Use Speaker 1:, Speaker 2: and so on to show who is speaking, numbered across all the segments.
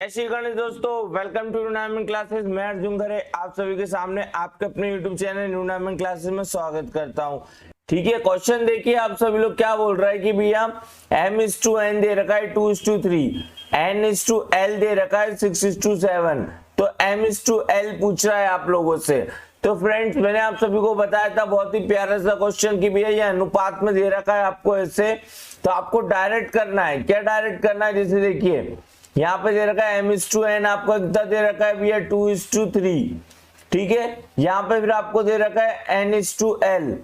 Speaker 1: जय श्री गणेश दोस्तों, welcome to न्यूनामेंट classes. मैं अर्जुन खरे आप सभी के सामने आपके अपने यूट्यूब चैनल न्यूनामेंट क्लासेस में स्वागत करता हूं। ठीक है, क्वेश्चन देखिए आप सभी लोग क्या बोल रहा है कि भैया m/n दे रखा है 2:3, n/l दे रखा है 6:7, तो m/l पूछ रहा है आप लोगों से। तो फ्रेंड्स मैंने आप सभी को बताया था बहुत ही प्यारा सा क्वेश्चन कि भैया ये अनुपात में दे रखा है आपको ऐसे, तो आपको डायरेक्ट करना है। क्या डायरेक्ट करना है, जैसे देखिए यहाँ पे दे रखा है m/n, आपको कितना दे रखा है भैया 2:3। ठीक है, यहाँ पे फिर आपको दे रखा है n/l।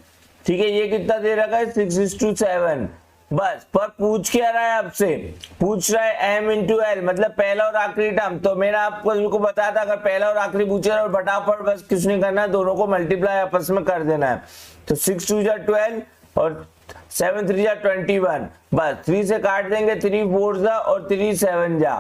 Speaker 1: ठीक है, ये कितना दे रखा है 6:7। बस, पर पूछ क्या रहा है आपसे, पूछ रहा है m/l मतलब पहला और आखिरी टर्म। तो मैंने आपको बताया था अगर पहला और आखिरी पूछे और फटाफट बस कुछ नहीं करना है, दोनों को मल्टीप्लाई आपस में कर देना है। तो 6×2 = 12 और 7×3 = 21। बस 3 से काट देंगे, 3×4 जा और 3×7 जा,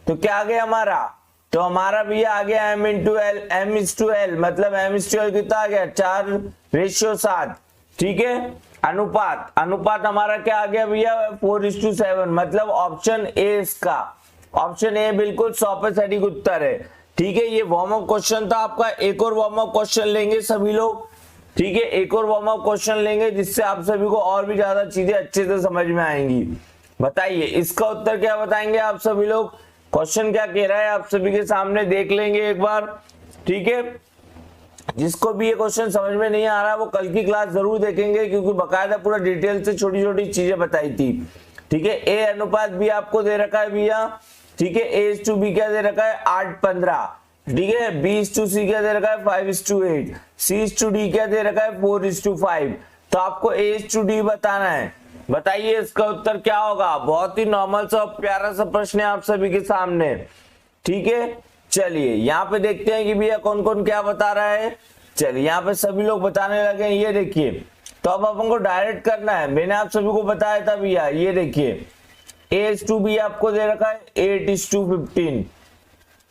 Speaker 1: तो क्या आ गया हमारा, तो हमारा भैया आ गया m/l मतलब m/l कितना आ गया 4:7। ठीक है, अनुपात हमारा क्या आ गया भैया 4:7 मतलब ऑप्शन ए, इसका ऑप्शन ए बिल्कुल 100% सटीक उत्तर है। ठीक है, ये वार्म अप क्वेश्चन था आपका। एक और वार्म अप क्वेश्चन लेंगे सभी लोग। ठीक है, एक और वार्म अप क्वेश्चन लेंगे जिससे आप सभी को और भी ज्यादा चीजें अच्छे से समझ में आएंगी। बताइए इसका उत्तर क्या बताएंगे आप सभी लोग। क्वेश्चन क्या कह रहा है आप सभी के सामने देख लेंगे एक बार। ठीक है, जिसको भी ये क्वेश्चन समझ में नहीं आ रहा वो कल की क्लास जरूर देखेंगे, क्योंकि बकायदा पूरा डिटेल से छोटी छोटी चीजें बताई थी। ठीक है, ए अनुपात भी आपको दे रखा है भैया। ठीक है, A/B क्या दे रखा है 8:15। ठीक है, B/C क्या दे रखा है 5:8, C/D क्या दे रखा है 4:5। तो आपको A/D बताना है। बताइए इसका उत्तर क्या होगा। बहुत ही नॉर्मल सा प्यारा सा प्रश्न है आप सभी के सामने। ठीक है, चलिए यहाँ पे देखते हैं कि भैया कौन कौन क्या बता रहा है। चलिए यहाँ पे सभी लोग बताने लगे हैं, ये देखिए। तो अब अपन को डायरेक्ट करना है, मैंने आप सभी को बताया था भैया, ये देखिए A/B आपको दे रखा है 8:15।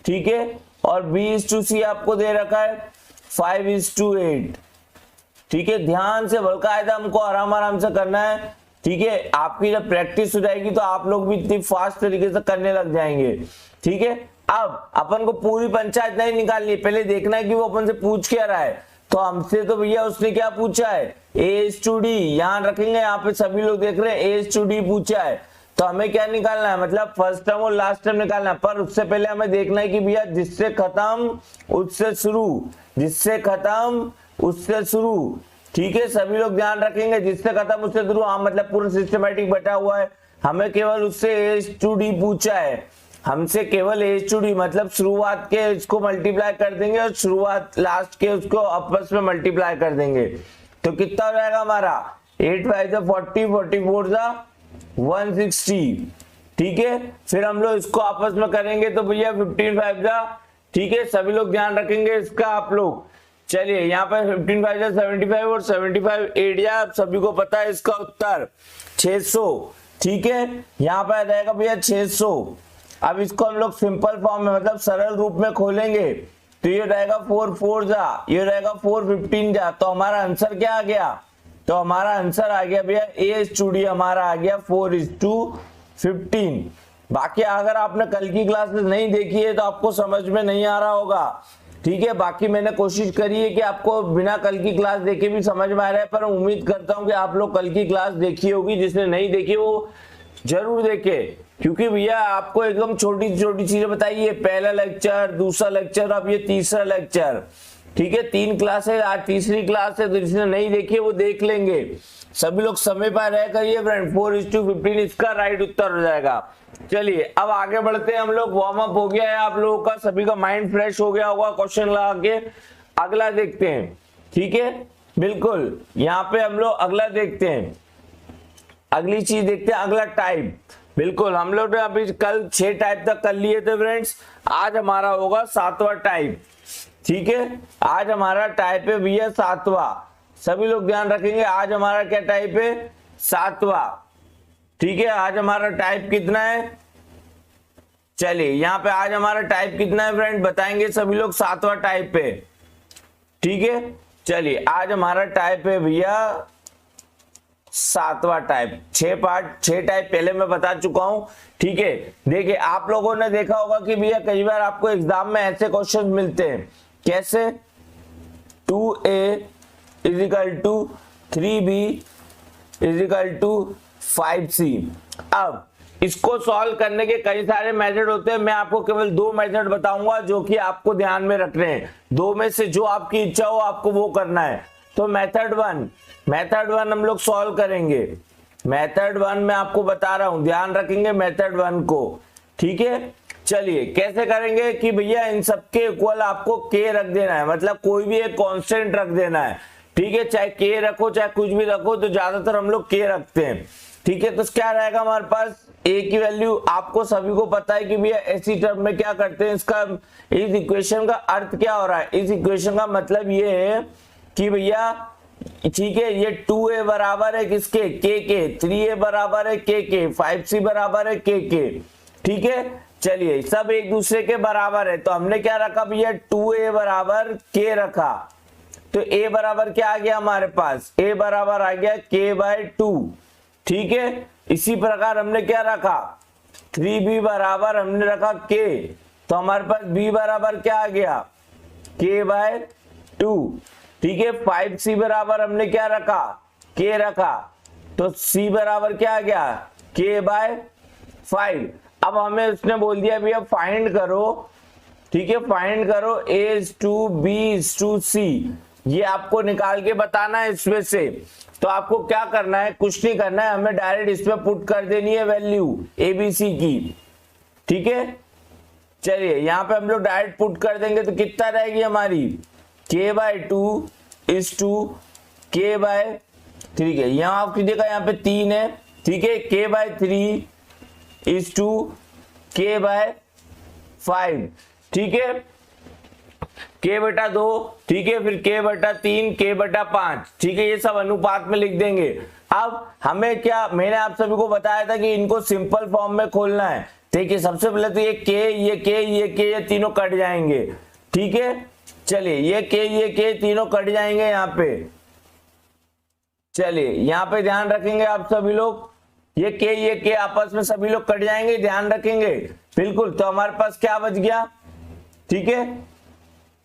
Speaker 1: ठीक है, और B/C आपको दे रखा है 5:8। ठीक है, ध्यान से बकायदा हमको आराम से करना है। ठीक है, आपकी जब प्रैक्टिस हो जाएगी तो आप लोग भी इतनी फास्ट तरीके से करने लग जाएंगे। ठीक है, अब अपन को पूरी पंचायत नहीं निकालनी, पहले देखना है कि वो अपन से पूछ क्या रहा है। तो हमसे तो भैया उसने क्या पूछा है A/D, यहाँ रखेंगे, यहाँ पे सभी लोग देख रहे हैं A/D पूछा है। तो हमें क्या निकालना है, मतलब फर्स्ट टर्म और लास्ट टर्म निकालना है। पर उससे पहले हमें देखना है कि भैया जिससे खत्म उससे शुरू, जिससे खत्म उससे शुरू। ठीक है, सभी लोग ध्यान रखेंगे, जिससे खत्म उससे शुरू। हाँ, मतलब पूरा सिस्टमैटिक बटा हुआ है। हमें केवल उससे A/D पूछा है, हमसे केवल A/D मतलब शुरुआत के इसको मल्टीप्लाई कर देंगे और शुरुआत लास्ट के उसको आपस में मल्टीप्लाई कर देंगे। तो कितना हो जाएगा हमारा 8×5 = 40, 44 = 160। ठीक है, फिर हम लोग इसको आपस में करेंगे तो भैया 15×5 ठीक है, सभी लोग ध्यान रखेंगे इसका आप लोग। चलिए यहाँ पे 15×5 = 75 और 75 8 आप सभी को पता है इसका उत्तर 600। ठीक है, यहाँ पे आ जाएगा भैया 600। अब इसको हम लोग सिंपल फॉर्म में मतलब सरल रूप में खोलेंगे तो ये रहेगा 4×4 ये रहेगा 4×15 तो हमारा आंसर क्या आ गया, तो हमारा आंसर आ गया भैया A/D हमारा आ गया 4:15। बाकी अगर आपने कल की क्लासेस नहीं देखी है तो आपको समझ में नहीं आ रहा होगा। ठीक है, बाकी मैंने कोशिश करी है कि आपको बिना कल की क्लास देखे भी समझ में आ रहा है, पर उम्मीद करता हूं कि आप लोग कल की क्लास देखी होगी। जिसने नहीं देखी वो जरूर देखे, क्योंकि भैया आपको एकदम छोटी छोटी चीजें बताइए। पहला लेक्चर, दूसरा लेक्चर, अब ये तीसरा लेक्चर। ठीक है, 3 क्लास है, आज तीसरी क्लास है, तो जिसने नहीं देखी वो देख लेंगे। सभी लोग समय पर रह करिए फ्रेंड। 4:15 इसका राइट उत्तर हो जाएगा। चलिए अब आगे बढ़ते हैं हम लोग। वार्म अप हो गया है आप लोगों का, सभी का माइंड फ्रेश हो गया होगा क्वेश्चन लगा के। अगला देखते हैं। ठीक है, बिल्कुल यहाँ पे हम लोग अगला देखते हैं, अगली चीज देखते हैं, अगला टाइप। बिल्कुल, हम लोग ने अभी कल 6 टाइप तक कर लिए थे फ्रेंड्स, आज हमारा होगा 7वां टाइप। ठीक है, आज हमारा टाइप है भैया 7वां। सभी लोग ध्यान रखेंगे, आज हमारा क्या टाइप है 7वां। ठीक है, आज हमारा टाइप कितना है, चलिए यहाँ पे आज हमारा टाइप कितना है फ्रेंड बताएंगे सभी लोग। 7वां टाइप है। ठीक है, चलिए आज हमारा टाइप है भैया सातवां टाइप। 6 टाइप पहले मैं बता चुका हूं, ठीक है। देखिए आप लोगों ने देखा होगा कि भैया कई बार आपको एग्जाम में ऐसे क्वेश्चन मिलते हैं, कैसे 2a = 3b = 5c। अब इसको सॉल्व करने के कई सारे मेथड होते हैं, मैं आपको केवल 2 मेथड बताऊंगा जो कि आपको ध्यान में रखने हैं। 2 में से जो आपकी इच्छा हो आपको वो करना है। तो मेथड वन हम लोग सॉल्व करेंगे। मेथड 1 मैं आपको बता रहा हूं, ध्यान रखेंगे मेथड 1 को, ठीक है। चलिए कैसे करेंगे कि भैया इन सबके इक्वल आपको k रख देना है, मतलब कोई भी एक कांस्टेंट रख देना है, ठीक है। चाहे k रखो चाहे कुछ भी रखो, तो ज्यादातर हम लोग k रखते हैं, ठीक है। तो क्या रहेगा हमारे पास, a की वैल्यू आपको सभी को पता है कि भैया ऐसी टर्म में क्या करते हैं, इसका इस इक्वेशन का अर्थ क्या हो रहा है। इस इक्वेशन का मतलब ये है कि भैया ठीक है, ये 2a बराबर है किसके, k के, 3a बराबर है k के, 5c बराबर है k के, ठीक है। चलिए सब एक दूसरे के बराबर है, तो हमने क्या रखा भैया 2a बराबर k रखा, तो a बराबर क्या आ गया हमारे पास, a बराबर आ गया k/2, ठीक है। इसी प्रकार हमने क्या रखा 3b बराबर हमने रखा k, तो हमारे पास b बराबर क्या आ गया k/2, ठीक है। 5c बराबर हमने क्या रखा k रखा, तो c बराबर क्या आ गया k/5। अब हमें उसने बोल दिया भैया फाइंड करो, ठीक है, फाइंड करो a/b/c, ये आपको निकाल के बताना है इसमें से। तो आपको क्या करना है, कुछ नहीं करना है, हमें डायरेक्ट इसमें पुट कर देनी है वैल्यू abc की, ठीक है। चलिए यहाँ पे हम लोग डायरेक्ट पुट कर देंगे, तो कितना रहेगी हमारी k/2 = k/3 है। यहाँ आप कीजिएगा, यहाँ पे 3 है, ठीक है, k/3 = k/5, ठीक है, k/2, ठीक है, फिर k/3, k/5, ठीक है, ये सब अनुपात में लिख देंगे। अब हमें क्या, मैंने आप सभी को बताया था कि इनको सिंपल फॉर्म में खोलना है। देखिए सबसे पहले तो ये k ये तीनों कट जाएंगे, ठीक है। चलिए ये k तीनों कट जाएंगे यहाँ पे। चलिए यहाँ पे ध्यान रखेंगे आप सभी लोग, ये k आपस में सभी लोग कट जाएंगे, ध्यान रखेंगे बिल्कुल। तो हमारे पास क्या बच गया, ठीक है।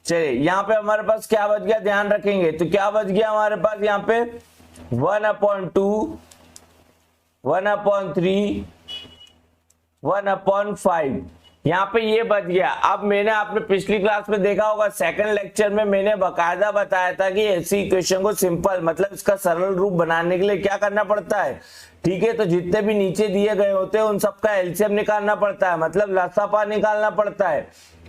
Speaker 1: चलिए यहाँ पे हमारे पास क्या बच गया, ध्यान रखेंगे। तो क्या बच गया हमारे पास यहाँ पे 1/2, 1/3, 1/5, यहाँ पे ये बच गया। अब मैंने आपने पिछली क्लास में देखा होगा, सेकंड लेक्चर में मैंने बकायदा बताया था कि ऐसी इक्वेशन को सिंपल मतलब इसका सरल रूप बनाने के लिए क्या करना पड़ता है, ठीक है। तो जितने भी नीचे दिए गए होते हैं उन सबका एलसीएम निकालना पड़ता है, मतलब लसापा निकालना पड़ता है,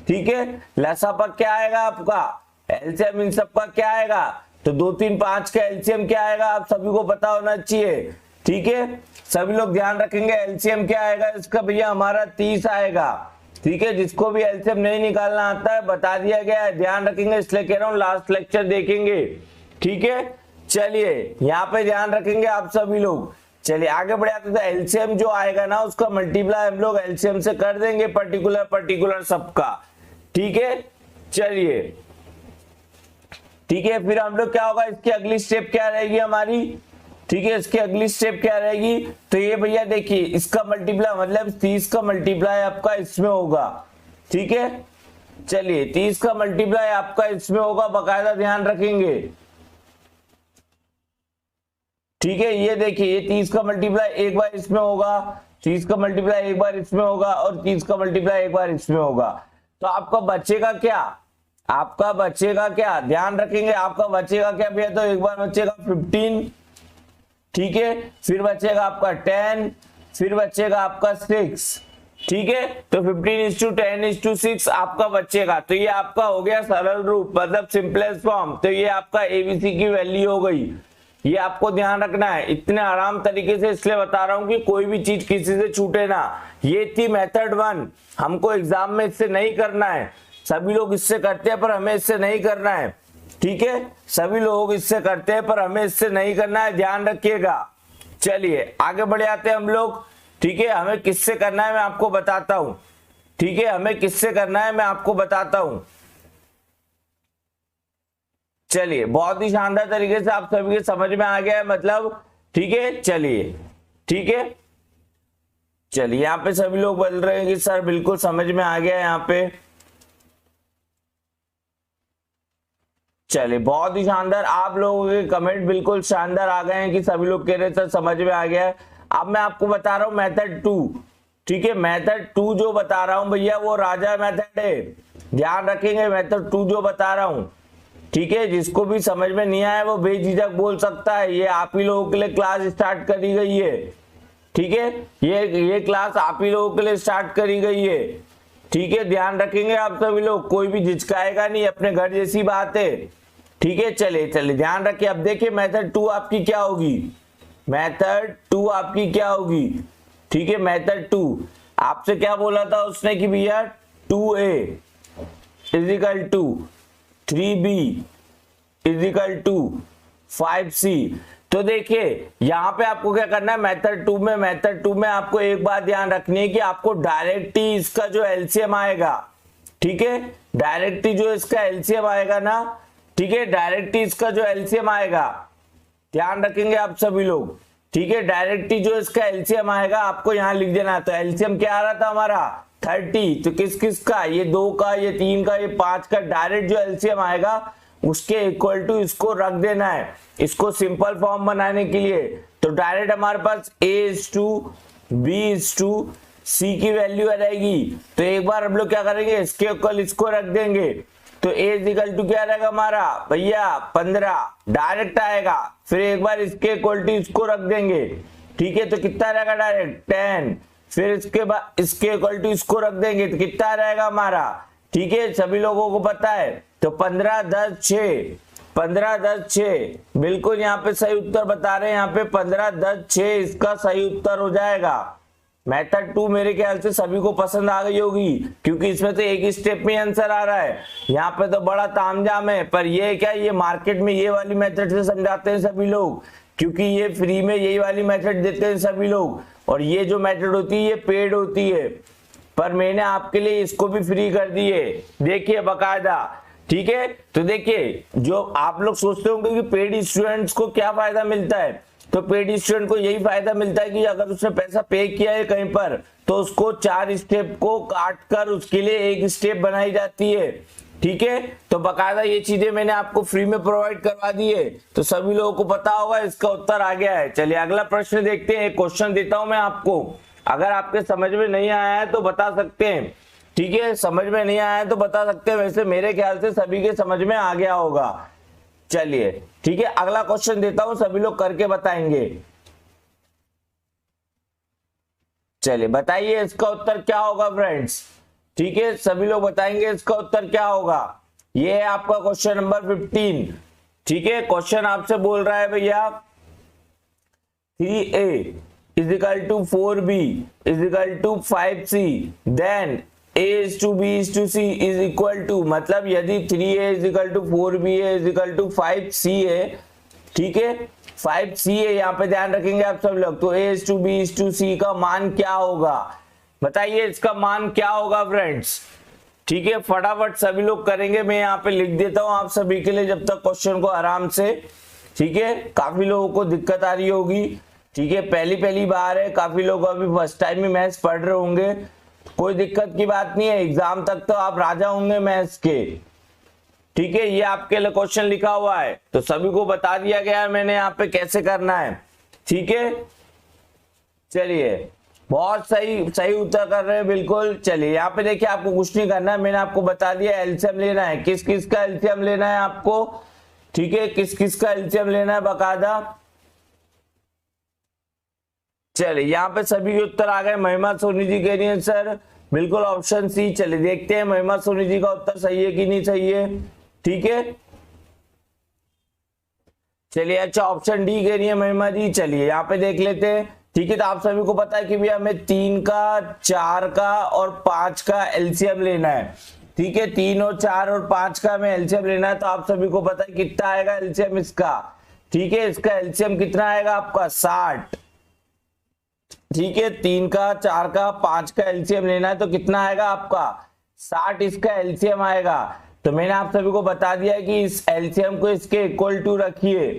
Speaker 1: ठीक है। लसापा क्या आएगा आपका, एलसीएम इन सबका क्या आएगा, तो 2 3 5 का एलसीएम क्या आएगा आप सभी को पता होना चाहिए, ठीक है। सभी लोग ध्यान रखेंगे एलसीएम क्या आएगा इसका भैया, हमारा 30 आएगा, ठीक है। जिसको भी एलसीएम नहीं निकालना आता है बता दिया गया है, ध्यान रखेंगे, इसलिए कह रहा हूं लास्ट लेक्चर देखेंगे, ठीक है। चलिए यहाँ पे ध्यान रखेंगे आप सभी लोग। चलिए आगे बढ़े आते, तो एलसीएम जो आएगा ना उसका मल्टीप्लाई हम लोग एलसीएम से कर देंगे पर्टिकुलर सबका, ठीक है। चलिए ठीक है, फिर हम लोग क्या होगा, इसकी अगली स्टेप क्या रहेगी हमारी, ठीक है। इसकी अगली स्टेप क्या रहेगी, तो ये भैया देखिए इसका मल्टीप्लाई मतलब 30 का मल्टीप्लाई आपका इसमें होगा, ठीक है। चलिए 30 का मल्टीप्लाई आपका इसमें होगा, बकायदा ध्यान रखेंगे, ठीक है। ये देखिए ये 30 का मल्टीप्लाई एक बार इसमें होगा, 30 का मल्टीप्लाई एक बार इसमें होगा, और 30 का मल्टीप्लाई एक बार इसमें होगा। तो आपका बचेगा क्या, आपका बचेगा क्या, ध्यान रखेंगे, आपका बचेगा क्या भैया, तो एक बार बचेगा 15, ठीक है, फिर बचेगा आपका 10, फिर बचेगा आपका 6, ठीक है। तो 15:10:6 आपका बचेगा। तो ये आपका हो गया सरल रूप मतलब सिंपलेस्ट फॉर्म। तो ये आपका एबीसी की वैल्यू हो गई, ये आपको ध्यान रखना है। इतने आराम तरीके से इसलिए बता रहा हूं कि कोई भी चीज किसी से छूटे ना। ये थी मेथड 1, हमको एग्जाम में इससे नहीं करना है, सभी लोग इससे करते हैं पर हमें इससे नहीं करना है, ठीक है। सभी लोग इससे करते हैं पर हमें इससे नहीं करना है, ध्यान रखिएगा। चलिए आगे बढ़े आते हैं हम लोग, ठीक है। हमें किससे करना है मैं आपको बताता हूं, ठीक है, हमें किससे करना है मैं आपको बताता हूं। चलिए बहुत ही शानदार तरीके से आप सभी के समझ में आ गया है, मतलब ठीक है चलिए, ठीक है चलिए, यहाँ पे सभी लोग बोल रहे हैं कि सर बिल्कुल समझ में आ गया यहाँ पे। चलिए बहुत ही शानदार, आप लोगों के कमेंट बिल्कुल शानदार आ गए हैं कि सभी लोग कह रहे हैं सर समझ में आ गया है। अब मैं आपको बता रहा हूं मेथड 2, ठीक है मेथड 2 जो बता रहा हूं भैया वो राजा मेथड है, ध्यान रखेंगे मेथड 2 जो बता रहा हूं, ठीक है। जिसको भी समझ में नहीं आया वो बेझिझक बोल सकता है, ये आप ही लोगों के लिए क्लास स्टार्ट करी गई है, ठीक है ये क्लास आप ही लोगों के लिए स्टार्ट करी गई है, ठीक है ध्यान रखेंगे आप सभी लोग, कोई भी झिझकाएगा नहीं, अपने घर जैसी बात है, ठीक है। चलिए चलिए ध्यान रखिए, अब देखिए मेथड 2 आपकी क्या होगी, मेथड 2 आपकी क्या होगी, ठीक है मेथड 2 आपसे क्या बोला था उसने कि भैया 2a is equal to 3b is equal to 5c। तो देखिए यहां पे आपको क्या करना है मेथड 2 में आपको एक बात ध्यान रखनी है कि आपको डायरेक्ट ही इसका जो एलसीएम आएगा, ठीक है डायरेक्ट ही जो इसका एलसीएम आएगा ना, ठीक है डायरेक्ट ही इसका जो एलसीएम आएगा, ध्यान रखेंगे आप सभी लोग, ठीक है डायरेक्ट ही जो इसका एलसीएम आएगा आपको यहां लिख देना। तो एलसीएम क्या आ रहा था हमारा 30, तो किस किस का, ये 2 का, ये 3 का, ये 5 का, डायरेक्ट जो एलसीएम आएगा उसके इक्वल टू इसको रख देना है, इसको सिंपल फॉर्म बनाने के लिए। तो डायरेक्ट हमारे पास a/b/c की वैल्यू आ जाएगी। तो एक बार हम लोग क्या करेंगे, इसके इक्वल इसको रख देंगे, तो a क्या रहेगा हमारा भैया 15 डायरेक्ट आएगा, फिर एक बार इसके इक्वल टू इसको रख देंगे, ठीक है तो कितना रहेगा डायरेक्ट 10, फिर इसके बाद इसके इक्वल टू इसको रख देंगे तो कितना रहेगा हमारा, ठीक है सभी लोगों को पता है। तो 15 10 6, 15 10 6 बिल्कुल यहाँ पे सही उत्तर बता रहे हैं, यहाँ पे 15 10 6 इसका सही उत्तर हो जाएगा। मेथड 2 मेरे ख्याल से सभी को पसंद आ गई होगी, क्योंकि इसमें तो एक ही स्टेप में आंसर आ रहा है, यहाँ पे तो बड़ा तामझाम है, पर ये क्या ये मार्केट में ये वाली मेथड से समझाते हैं सभी लोग, क्योंकि ये फ्री में यही वाली मेथड देते हैं सभी लोग, और ये जो मेथड होती है ये पेड होती है, पर मैंने आपके लिए इसको भी फ्री कर दी है, देखिए बकायदा, ठीक है। तो देखिए जो आप लोग सोचते होंगे कि पेड स्टूडेंट्स को क्या फायदा मिलता है, तो पेड स्टूडेंट को यही फायदा मिलता है कि अगर उसने पैसा पे किया है कहीं पर तो उसको 4 स्टेप को काट कर उसके लिए एक स्टेप बनाई जाती है, ठीक है। तो बकायदा ये चीजें मैंने आपको फ्री में प्रोवाइड करवा दी है, तो सभी लोगों को पता होगा, इसका उत्तर आ गया है। चलिए अगला प्रश्न देखते हैं, एक क्वेश्चन देता हूं मैं आपको, अगर आपके समझ में नहीं आया है तो बता सकते हैं, ठीक है समझ में नहीं आया है तो बता सकते हैं, वैसे मेरे ख्याल से सभी के समझ में आ गया होगा। चलिए ठीक है अगला क्वेश्चन देता हूं, सभी लोग करके बताएंगे। चलिए बताइए इसका उत्तर क्या होगा फ्रेंड्स, ठीक है सभी लोग बताएंगे इसका उत्तर क्या होगा। ये है आपका क्वेश्चन नंबर 15, ठीक है क्वेश्चन आपसे बोल रहा है भैया 3a is equal to 4b is equal to 5c then a/b/c is equal to, मतलब यदि 3a is equal to 4b is equal to 5c है, ठीक है 5c है, यहाँ पे ध्यान रखेंगे आप सब लोग, तो a/b/c का मान क्या होगा, बताइए इसका मान क्या होगा फ्रेंड्स, ठीक है फटाफट सभी लोग करेंगे, मैं यहाँ पे लिख देता हूं आप सभी के लिए जब तक क्वेश्चन को आराम से, ठीक है काफी लोगों को दिक्कत आ रही होगी, ठीक है पहली बार है, काफी लोग अभी फर्स्ट टाइम ही मैथ्स पढ़ रहे होंगे, कोई दिक्कत की बात नहीं है, एग्जाम तक तो आप राजा होंगे मैथ्स के, ठीक है। ये आपके लिए क्वेश्चन लिखा हुआ है, तो सभी को बता दिया गया है मैंने यहाँ पे कैसे करना है, ठीक है। चलिए बहुत सही उत्तर कर रहे हैं बिल्कुल। चलिए यहाँ पे देखिए आपको कुछ नहीं करना है, मैंने आपको बता दिया एलसीएम लेना है, किस किस का एलसीएम लेना है आपको, ठीक है किस किस का एलसीएम लेना है बकायदा। चलिए यहाँ पे सभी के उत्तर आ गए, महिमा सोनी जी कह रही है सर बिल्कुल ऑप्शन सी। चलिए देखते हैं महिमा सोनी जी का उत्तर सही है कि नहीं सही है, ठीक है। चलिए अच्छा ऑप्शन डी कह रही है महिमा जी, चलिए यहाँ पे देख लेते हैं, ठीक है। तो आप सभी को पता है कि भैया हमें 3 का 4 का और 5 का एलसीएम लेना है, ठीक है 3 और 4 और 5 का हमें एलसीएम लेना है, तो आप सभी को पता है कितना आएगा एलसीएम इसका, ठीक है इसका एलसीएम कितना आएगा आपका 60, ठीक है 3 का 4 का 5 का एलसीएम लेना है तो कितना आएगा आपका 60 इसका एलसीएम आएगा। तो मैंने आप सभी को बता दिया कि इस एलसीएम को इसके इक्वल टू रखिए,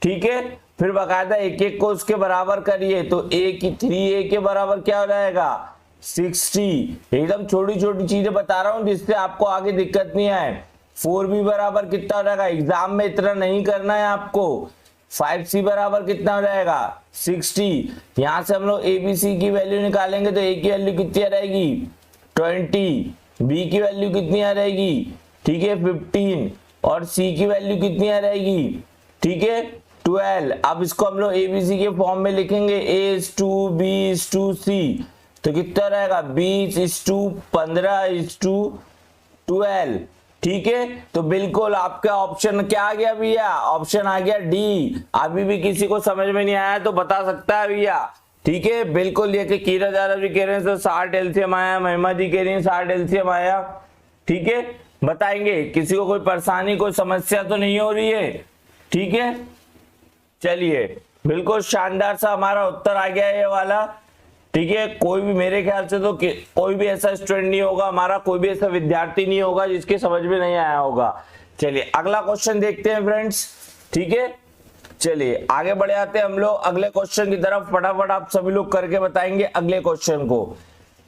Speaker 1: ठीक है फिर बकायदा एक एक को उसके बराबर करिए, तो a की 3a के बराबर क्या हो जाएगा 60। एकदम छोटी छोटी चीजें बता रहा हूं जिससे आपको आगे दिक्कत नहीं आए। 4b बराबर कितना हो जाएगा, एग्जाम में इतना नहीं करना है आपको। 5c बराबर कितना हो जाएगा 60। यहां से हम लोग abc की वैल्यू निकालेंगे तो a की वैल्यू कितनी आ जाएगी 20, b की वैल्यू कितनी आ जाएगी, ठीक है 15, और c की वैल्यू कितनी आ जाएगी, ठीक है 12। अब इसको हम लोग abc के फॉर्म में लिखेंगे, a is to b is to c, तो कितना रहेगा 20 is to 15 is to 12, ठीक है। तो बिल्कुल आपका ऑप्शन क्या आ गया भैया, ऑप्शन आ गया डी। अभी भी किसी को समझ में नहीं आया तो बता सकता है भैया, ठीक है। बिल्कुल ये कि कीरत यादव जी कह रहे हैं 60 एलसीएम आया, महिमा जी कह रही है 60 एलसीएम आया, ठीक है। बताएंगे किसी को कोई परेशानी कोई समस्या तो नहीं हो रही है, ठीक है। चलिए बिल्कुल शानदार सा हमारा उत्तर आ गया ये वाला, ठीक है। कोई भी मेरे ख्याल से तो कोई भी ऐसा स्टूडेंट नहीं होगा हमारा, कोई भी ऐसा विद्यार्थी नहीं होगा जिसके समझ में नहीं आया होगा। चलिए अगला क्वेश्चन देखते हैं फ्रेंड्स, ठीक है। चलिए आगे बढ़े आते हैं हम लोग अगले क्वेश्चन की तरफ। फटाफट आप सभी लोग करके बताएंगे अगले क्वेश्चन को,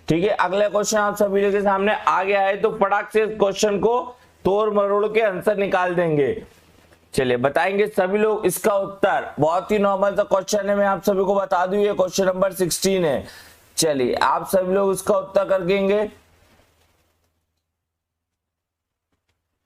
Speaker 1: ठीक है। अगले क्वेश्चन आप सभी लोग के सामने आ गया है तो फटाक से इस क्वेश्चन को तोड़ मरोड़ के आंसर निकाल देंगे। चलिए बताएंगे सभी लोग इसका उत्तर। बहुत ही नॉर्मल सा क्वेश्चन है, मैं आप सभी को बता दूं ये क्वेश्चन नंबर 16 है। चलिए आप सभी लोग इसका उत्तर कर देंगे,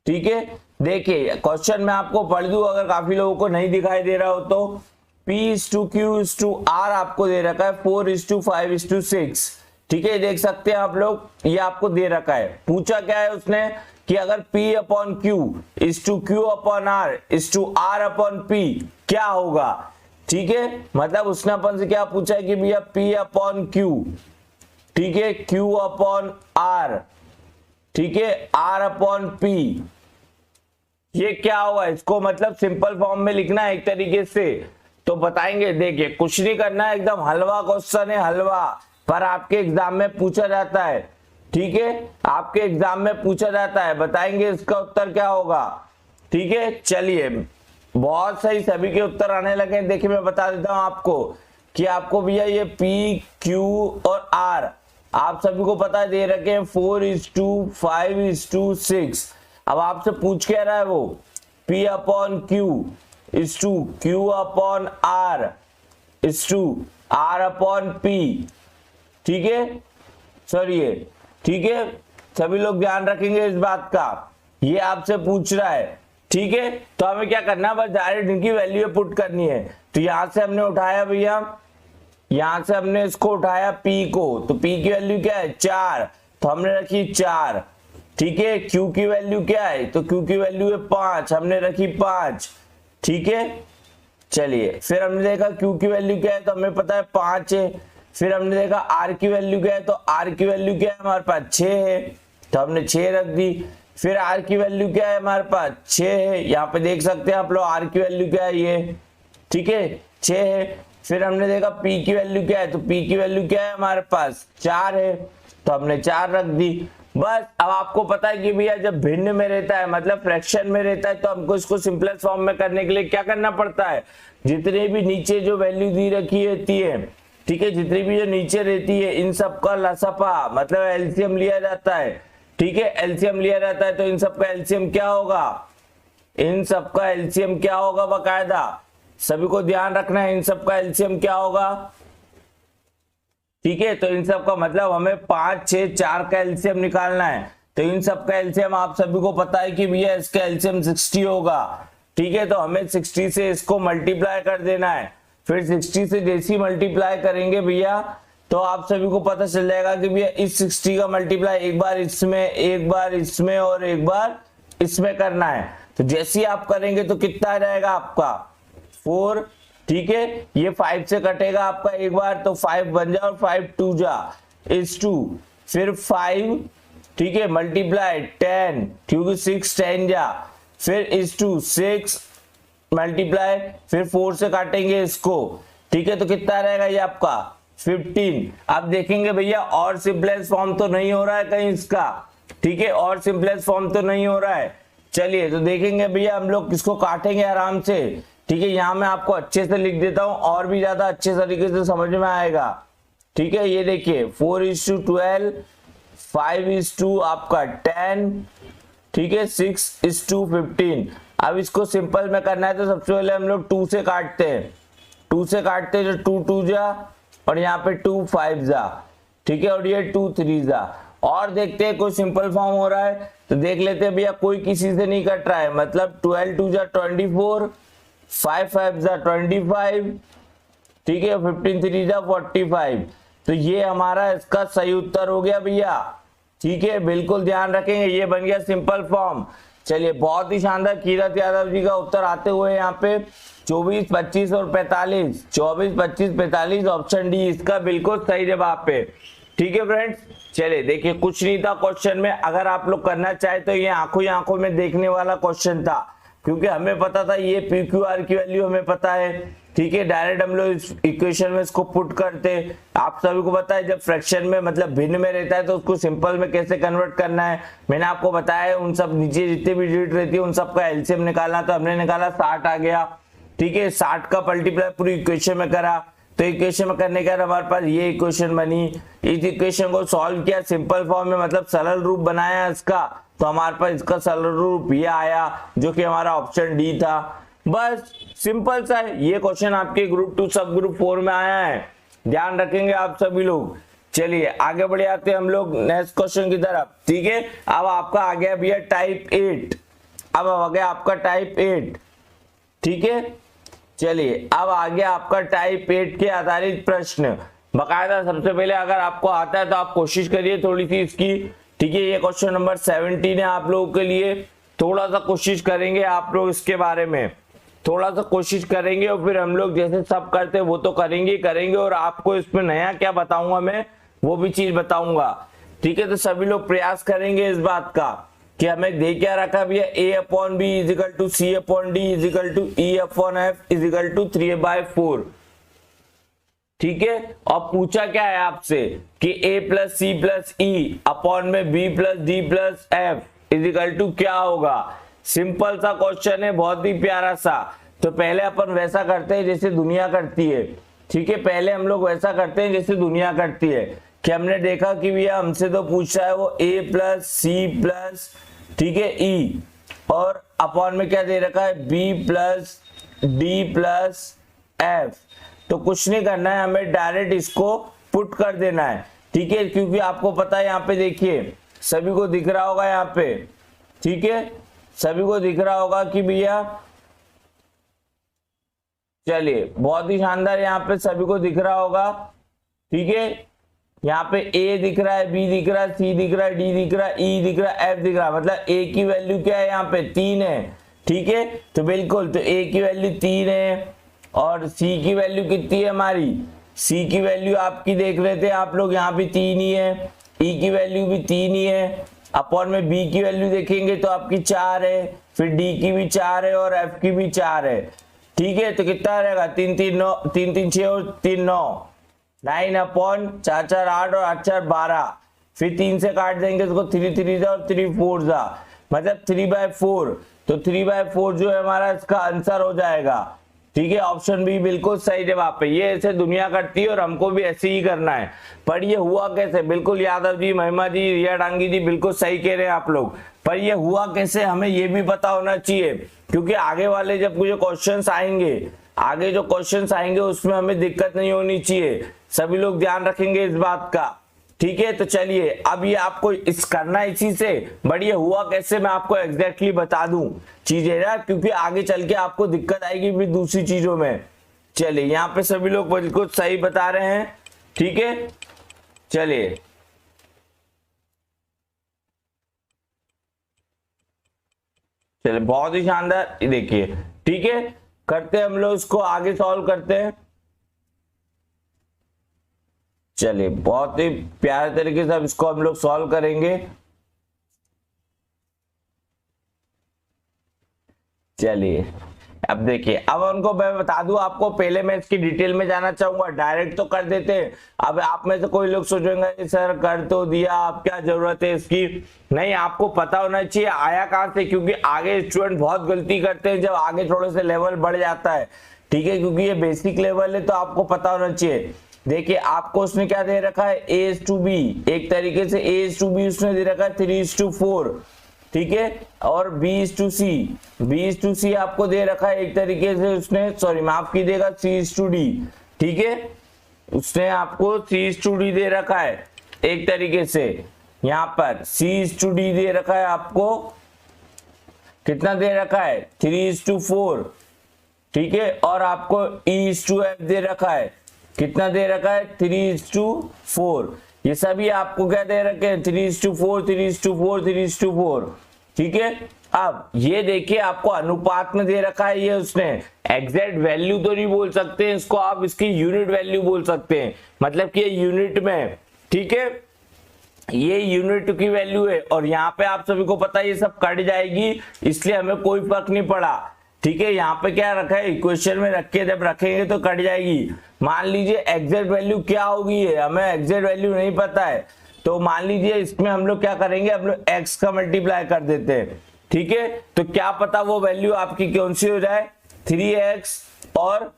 Speaker 1: ठीक है। देखिए क्वेश्चन मैं आपको पढ़ दूं अगर काफी लोगों को नहीं दिखाई दे रहा हो तो। P is to Q is to R आपको दे रखा है 4 is to 5 is to 6, ठीक है। देख सकते हैं आप लोग, ये आपको दे रखा है। पूछा क्या है उसने कि अगर P upon Q is to Q upon R is to R upon P क्या होगा, ठीक है। मतलब उसने अपन से क्या पूछा है कि भैया P अपॉन Q, ठीक है, Q अपॉन R, ठीक है, R अपॉन P ये क्या होगा, इसको मतलब सिंपल फॉर्म में लिखना है एक तरीके से। तो बताएंगे, देखिए कुछ नहीं करना है, एकदम हलवा क्वेश्चन है, हलवा, पर आपके एग्जाम में पूछा जाता है, ठीक है। आपके एग्जाम में पूछा जाता है, बताएंगे इसका उत्तर क्या होगा, ठीक है। चलिए बहुत सही, सभी के उत्तर आने लगे। देखिए मैं बता देता हूं आपको कि आपको भैया ये P, Q और R आप सभी को पता दे रखे हैं 4 is to 5 is to 6। अब आपसे पूछ क्या रहा है वो P upon Q is to Q upon R is to R upon P, ठीक है। सॉरी ठीक है, सभी लोग ध्यान रखेंगे इस बात का, ये आपसे पूछ रहा है, ठीक है। तो हमें क्या करना है, बस डायरेक्ट इनकी वैल्यू पुट करनी है। तो यहां से हमने उठाया भैया, यहां से हमने इसको उठाया P को, तो P की वैल्यू क्या है 4, तो हमने रखी 4, ठीक है। Q की वैल्यू क्या है, तो Q की वैल्यू है 5, हमने रखी 5, ठीक है। चलिए फिर हमने देखा Q की वैल्यू क्या है, तो हमें पता है 5 है। फिर हमने देखा R की वैल्यू क्या है, तो R की वैल्यू क्या है हमारे पास 6 है, तो हमने 6 रख दी। फिर R की वैल्यू क्या है हमारे पास 6 है, यहाँ पे देख सकते हैं आप लोग R की वैल्यू क्या है ये, ठीक है 6 है। फिर हमने देखा P की वैल्यू क्या है, तो P की वैल्यू क्या है हमारे पास 4 है, तो हमने 4 रख दी। बस अब आपको पता है कि भैया जब भिन्न में रहता है मतलब फ्रैक्शन में रहता है तो हमको इसको सिंपलेस्ट फॉर्म में करने के लिए क्या करना पड़ता है, जितने भी नीचे जो वैल्यू दी रखी रहती है, ठीक है, जितनी भी जो नीचे रहती है इन सब का लसपा मतलब एलसीएम लिया जाता है, ठीक है, एलसीएम लिया जाता है। तो इन सब का एलसीएम क्या होगा, इन सब का एलसीएम क्या होगा, बकायदा सभी को ध्यान रखना है, इन सब का एलसीएम क्या होगा, ठीक है। तो इन सब का मतलब हमें 5, 6, 4 का एलसीएम निकालना है। तो इन सब का एलसीएम आप सभी को पता है कि भैया इसका एलसीएम 60 होगा, ठीक है। तो हमें 60 से इसको मल्टीप्लाई कर देना है। फिर 60 से जैसी मल्टीप्लाई करेंगे भैया तो आप सभी को पता चल जाएगा कि भैया इस 60 का मल्टीप्लाई एक बार इसमें, एक बार इसमें और एक बार इसमें करना है। तो जैसे ही आप करेंगे तो कितना आ जाएगा आपका 4, ठीक है। ये 5 से कटेगा आपका एक बार, तो 5 बन जा और 5 2 जा is 2, फिर 5, ठीक है, मल्टीप्लाई 10 क्योंकि 6 10 जा, फिर is 2 6 मल्टीप्लाई, फिर 4 से काटेंगे इसको, ठीक है। तो कितना रहेगा ये आपका 15। अब देखेंगे भैया और सिंपलेस्ट फॉर्म तो नहीं हो रहा है कहीं इसका, ठीक है, और सिंपलेस्ट फॉर्म तो नहीं हो रहा है। चलिए तो देखेंगे भैया हम लोग किसको काटेंगे आराम से, ठीक है, यहाँ मैं आपको अच्छे से लिख देता हूं और भी ज्यादा अच्छे तरीके से समझ में आएगा। ठीक है, ये देखिए 4:12, 5:2 आपका 10, ठीक है, 6:15। अब इसको सिंपल में करना है तो सबसे पहले हम लोग 2 से काटते हैं, 2 से काटते हैं तो 2 2 जा और यहाँ पे 2 5 जा, ठीक है, और ये 2 3 जा। और देखते हैं कोई सिंपल फॉर्म हो रहा है तो देख लेते हैं भैया, कोई किसी से नहीं कट रहा है, मतलब 12 2 जा 24, 5 5 जा 25, ठीक है, 15 3 जा 45। तो ये हमारा इसका सही उत्तर हो गया भैया। ठीक है, बिल्कुल ध्यान रखेंगे, ये बन गया सिंपल फॉर्म। चलिए, बहुत ही शानदार, कीरत यादव जी का उत्तर आते हुए यहाँ पे 24 25 और 45, 24 25 45, ऑप्शन डी इसका बिल्कुल सही जवाब पे। ठीक है फ्रेंड्स, चलिए देखिए, कुछ नहीं था क्वेश्चन में, अगर आप लोग करना चाहे तो ये आंखों ही आंखों में देखने वाला क्वेश्चन था, क्योंकि हमें पता था ये पी क्यू आर की वैल्यू हमें पता है। ठीक है, डायरेक्ट हम लोग इस इक्वेशन में इसको पुट करते। आप सभी को पता है जब फ्रैक्शन में मतलब भिन्न में रहता है तो उसको सिंपल में कैसे कन्वर्ट करना है, मैंने आपको बताया है। उन सब नीचे जितने भी डिजिट रहती है उन सबका एलसीएम निकालना, तो हमने निकाला 60 आ गया। ठीक है, 60 का मल्टीप्लाई पूरी इक्वेशन में करा, तो इक्वेशन में करने के बाद हमारे पास ये इक्वेशन बनी। इस इक्वेशन को सॉल्व किया सिंपल फॉर्म में, मतलब सरल रूप बनाया इसका, तो हमारे पास इसका सरल रूप ये आया, जो कि हमारा ऑप्शन डी था। बस सिंपल सा है, ये क्वेश्चन आपके ग्रुप 2 सब ग्रुप 4 में आया है, ध्यान रखेंगे आप सभी लोग। चलिए आगे बढ़े आते हैं हम लोग नेक्स्ट क्वेश्चन की तरफ। ठीक है, अब आपका आ गया भैया टाइप 8, अब आ गया आपका टाइप 8। ठीक है, चलिए अब आ गया आपका टाइप 8 के आधारित प्रश्न बकायदा। सबसे पहले अगर आपको आता है तो आप कोशिश करिए थोड़ी सी इसकी। ठीक है, ये क्वेश्चन नंबर 17 है आप लोगों के लिए, थोड़ा सा कोशिश करेंगे आप लोग इसके बारे में, थोड़ा सा कोशिश करेंगे, और फिर हम लोग जैसे सब करते हैं वो तो करेंगे, और आपको इसमें नया क्या बताऊंगा मैं वो भी चीज बताऊंगा। ठीक है, तो सभी लोग प्रयास करेंगे इस बात का कि हमें दे क्या रखा भैया, A/B = C/D = E/F = 3/4। ठीक है, और पूछा क्या है आपसे कि A+C+E/B+D+F = क्या होगा। सिंपल सा क्वेश्चन है, बहुत ही प्यारा सा। तो पहले अपन वैसा करते हैं जैसे दुनिया करती है। ठीक है, पहले हम लोग वैसा करते हैं जैसे दुनिया करती है, कि हमने देखा कि भैया हमसे तो पूछ रहा है वो A+C+, ठीक है, E, और अपॉन में क्या दे रखा है B+D+F। तो कुछ नहीं करना है, हमें डायरेक्ट इसको पुट कर देना है। ठीक है, क्योंकि आपको पता है यहाँ पे देखिए सभी को दिख रहा होगा यहाँ पे, ठीक है, सभी को दिख रहा होगा कि भैया, चलिए बहुत ही शानदार, यहाँ पे सभी को दिख रहा होगा। ठीक है, यहाँ पे A दिख रहा है, B दिख रहा है, C दिख रहा है, D दिख रहा है, E दिख रहा है, F दिख रहा है, मतलब A की वैल्यू क्या है यहाँ पे 3 है। ठीक है, तो बिल्कुल, तो A की वैल्यू 3 है, और C की वैल्यू कितनी है हमारी, C की वैल्यू आपकी देख रहे थे आप लोग, यहाँ पे 3 ही है, E की वैल्यू भी 3 ही है, अपॉन में B की वैल्यू देखेंगे तो आपकी 4 है, फिर D की भी 4 है और F की भी 4 है। ठीक है, तो कितना रहेगा 3 3 9, 3 3 6 और 3 9, 9/4 4 8 और 8 4 12, फिर 3 से काट देंगे तो 3 3 और 3 4 जा, मतलब 3/4। तो 3/4 जो है हमारा इसका आंसर हो जाएगा। ठीक है, ऑप्शन बी बिल्कुल सही जवाब पे। ये ऐसे दुनिया करती है और हमको भी ऐसे ही करना है। पर ये हुआ कैसे, बिल्कुल यादव जी, महिमा जी, रिया डांगी जी बिल्कुल सही कह रहे हैं आप लोग, पर ये हुआ कैसे हमें ये भी पता होना चाहिए, क्योंकि आगे वाले जब जो क्वेश्चंस आएंगे, आगे जो क्वेश्चंस आएंगे उसमें हमें दिक्कत नहीं होनी चाहिए। सभी लोग ध्यान रखेंगे इस बात का। ठीक है, तो चलिए अब ये आपको इस करना इसी से, बट ये हुआ कैसे मैं आपको एग्जैक्टली बता दूं चीजें ना, क्योंकि आगे चल के आपको दिक्कत आएगी भी दूसरी चीजों में। चलिए यहाँ पे सभी लोग बिल्कुल सही बता रहे हैं। ठीक है, चलिए चलिए बहुत ही शानदार, देखिए। ठीक है, करते हैं हम लोग इसको आगे सॉल्व करते हैं। चलिए बहुत ही प्यारे तरीके से अब इसको हम लोग सॉल्व करेंगे। चलिए अब देखिए, अब उनको मैं बता दूं आपको, पहले मैं इसकी डिटेल में जाना चाहूंगा, डायरेक्ट तो कर देते हैं। अब आप में से कोई लोग सोचेंगे सर कर तो दिया, आप क्या जरूरत है इसकी। नहीं, आपको पता होना चाहिए आया कहां से, क्योंकि आगे स्टूडेंट बहुत गलती करते हैं जब आगे थोड़े से लेवल बढ़ जाता है, ठीक है, क्योंकि ये बेसिक लेवल है तो आपको पता होना चाहिए। देखिए आपको उसने क्या दे रखा है, A:B, एक तरीके से A:B उसने दे रखा है 3:4, ठीक है, और B:C आपको दे रखा है एक तरीके से उसने, सॉरी माफ कीजिएगा, C:D, ठीक है, उसने आपको C:D दे रखा है एक तरीके से, यहां पर C:D दे रखा है आपको, कितना दे रखा है 3:4, ठीक है, और आपको E:F दे रखा है, कितना दे रखा है 3:4, ये सभी आपको क्या दे रखे हैं 3:4, 3:4, 3:4, ठीक है। अब ये देखिए आपको अनुपात में दे रखा है, ये उसने एग्जैक्ट वैल्यू तो नहीं बोल सकते इसको, आप इसकी यूनिट वैल्यू बोल सकते हैं, मतलब कि यूनिट में, ठीक है, ये यूनिट की वैल्यू है, और यहाँ पे आप सभी को पता है ये सब कट जाएगी, इसलिए हमें कोई फर्क नहीं पड़ा, ठीक है। यहाँ पे क्या रखा है, इक्वेशन में रख के जब रखेंगे तो कट जाएगी। मान लीजिए एग्जैक्ट वैल्यू क्या होगी, हमें एग्जैक्ट वैल्यू नहीं पता है, तो मान लीजिए इसमें हम लोग क्या करेंगे, हम लोग x का मल्टीप्लाई कर देते हैं, ठीक है, तो क्या पता वो वैल्यू आपकी कौन सी हो जाए 3x, और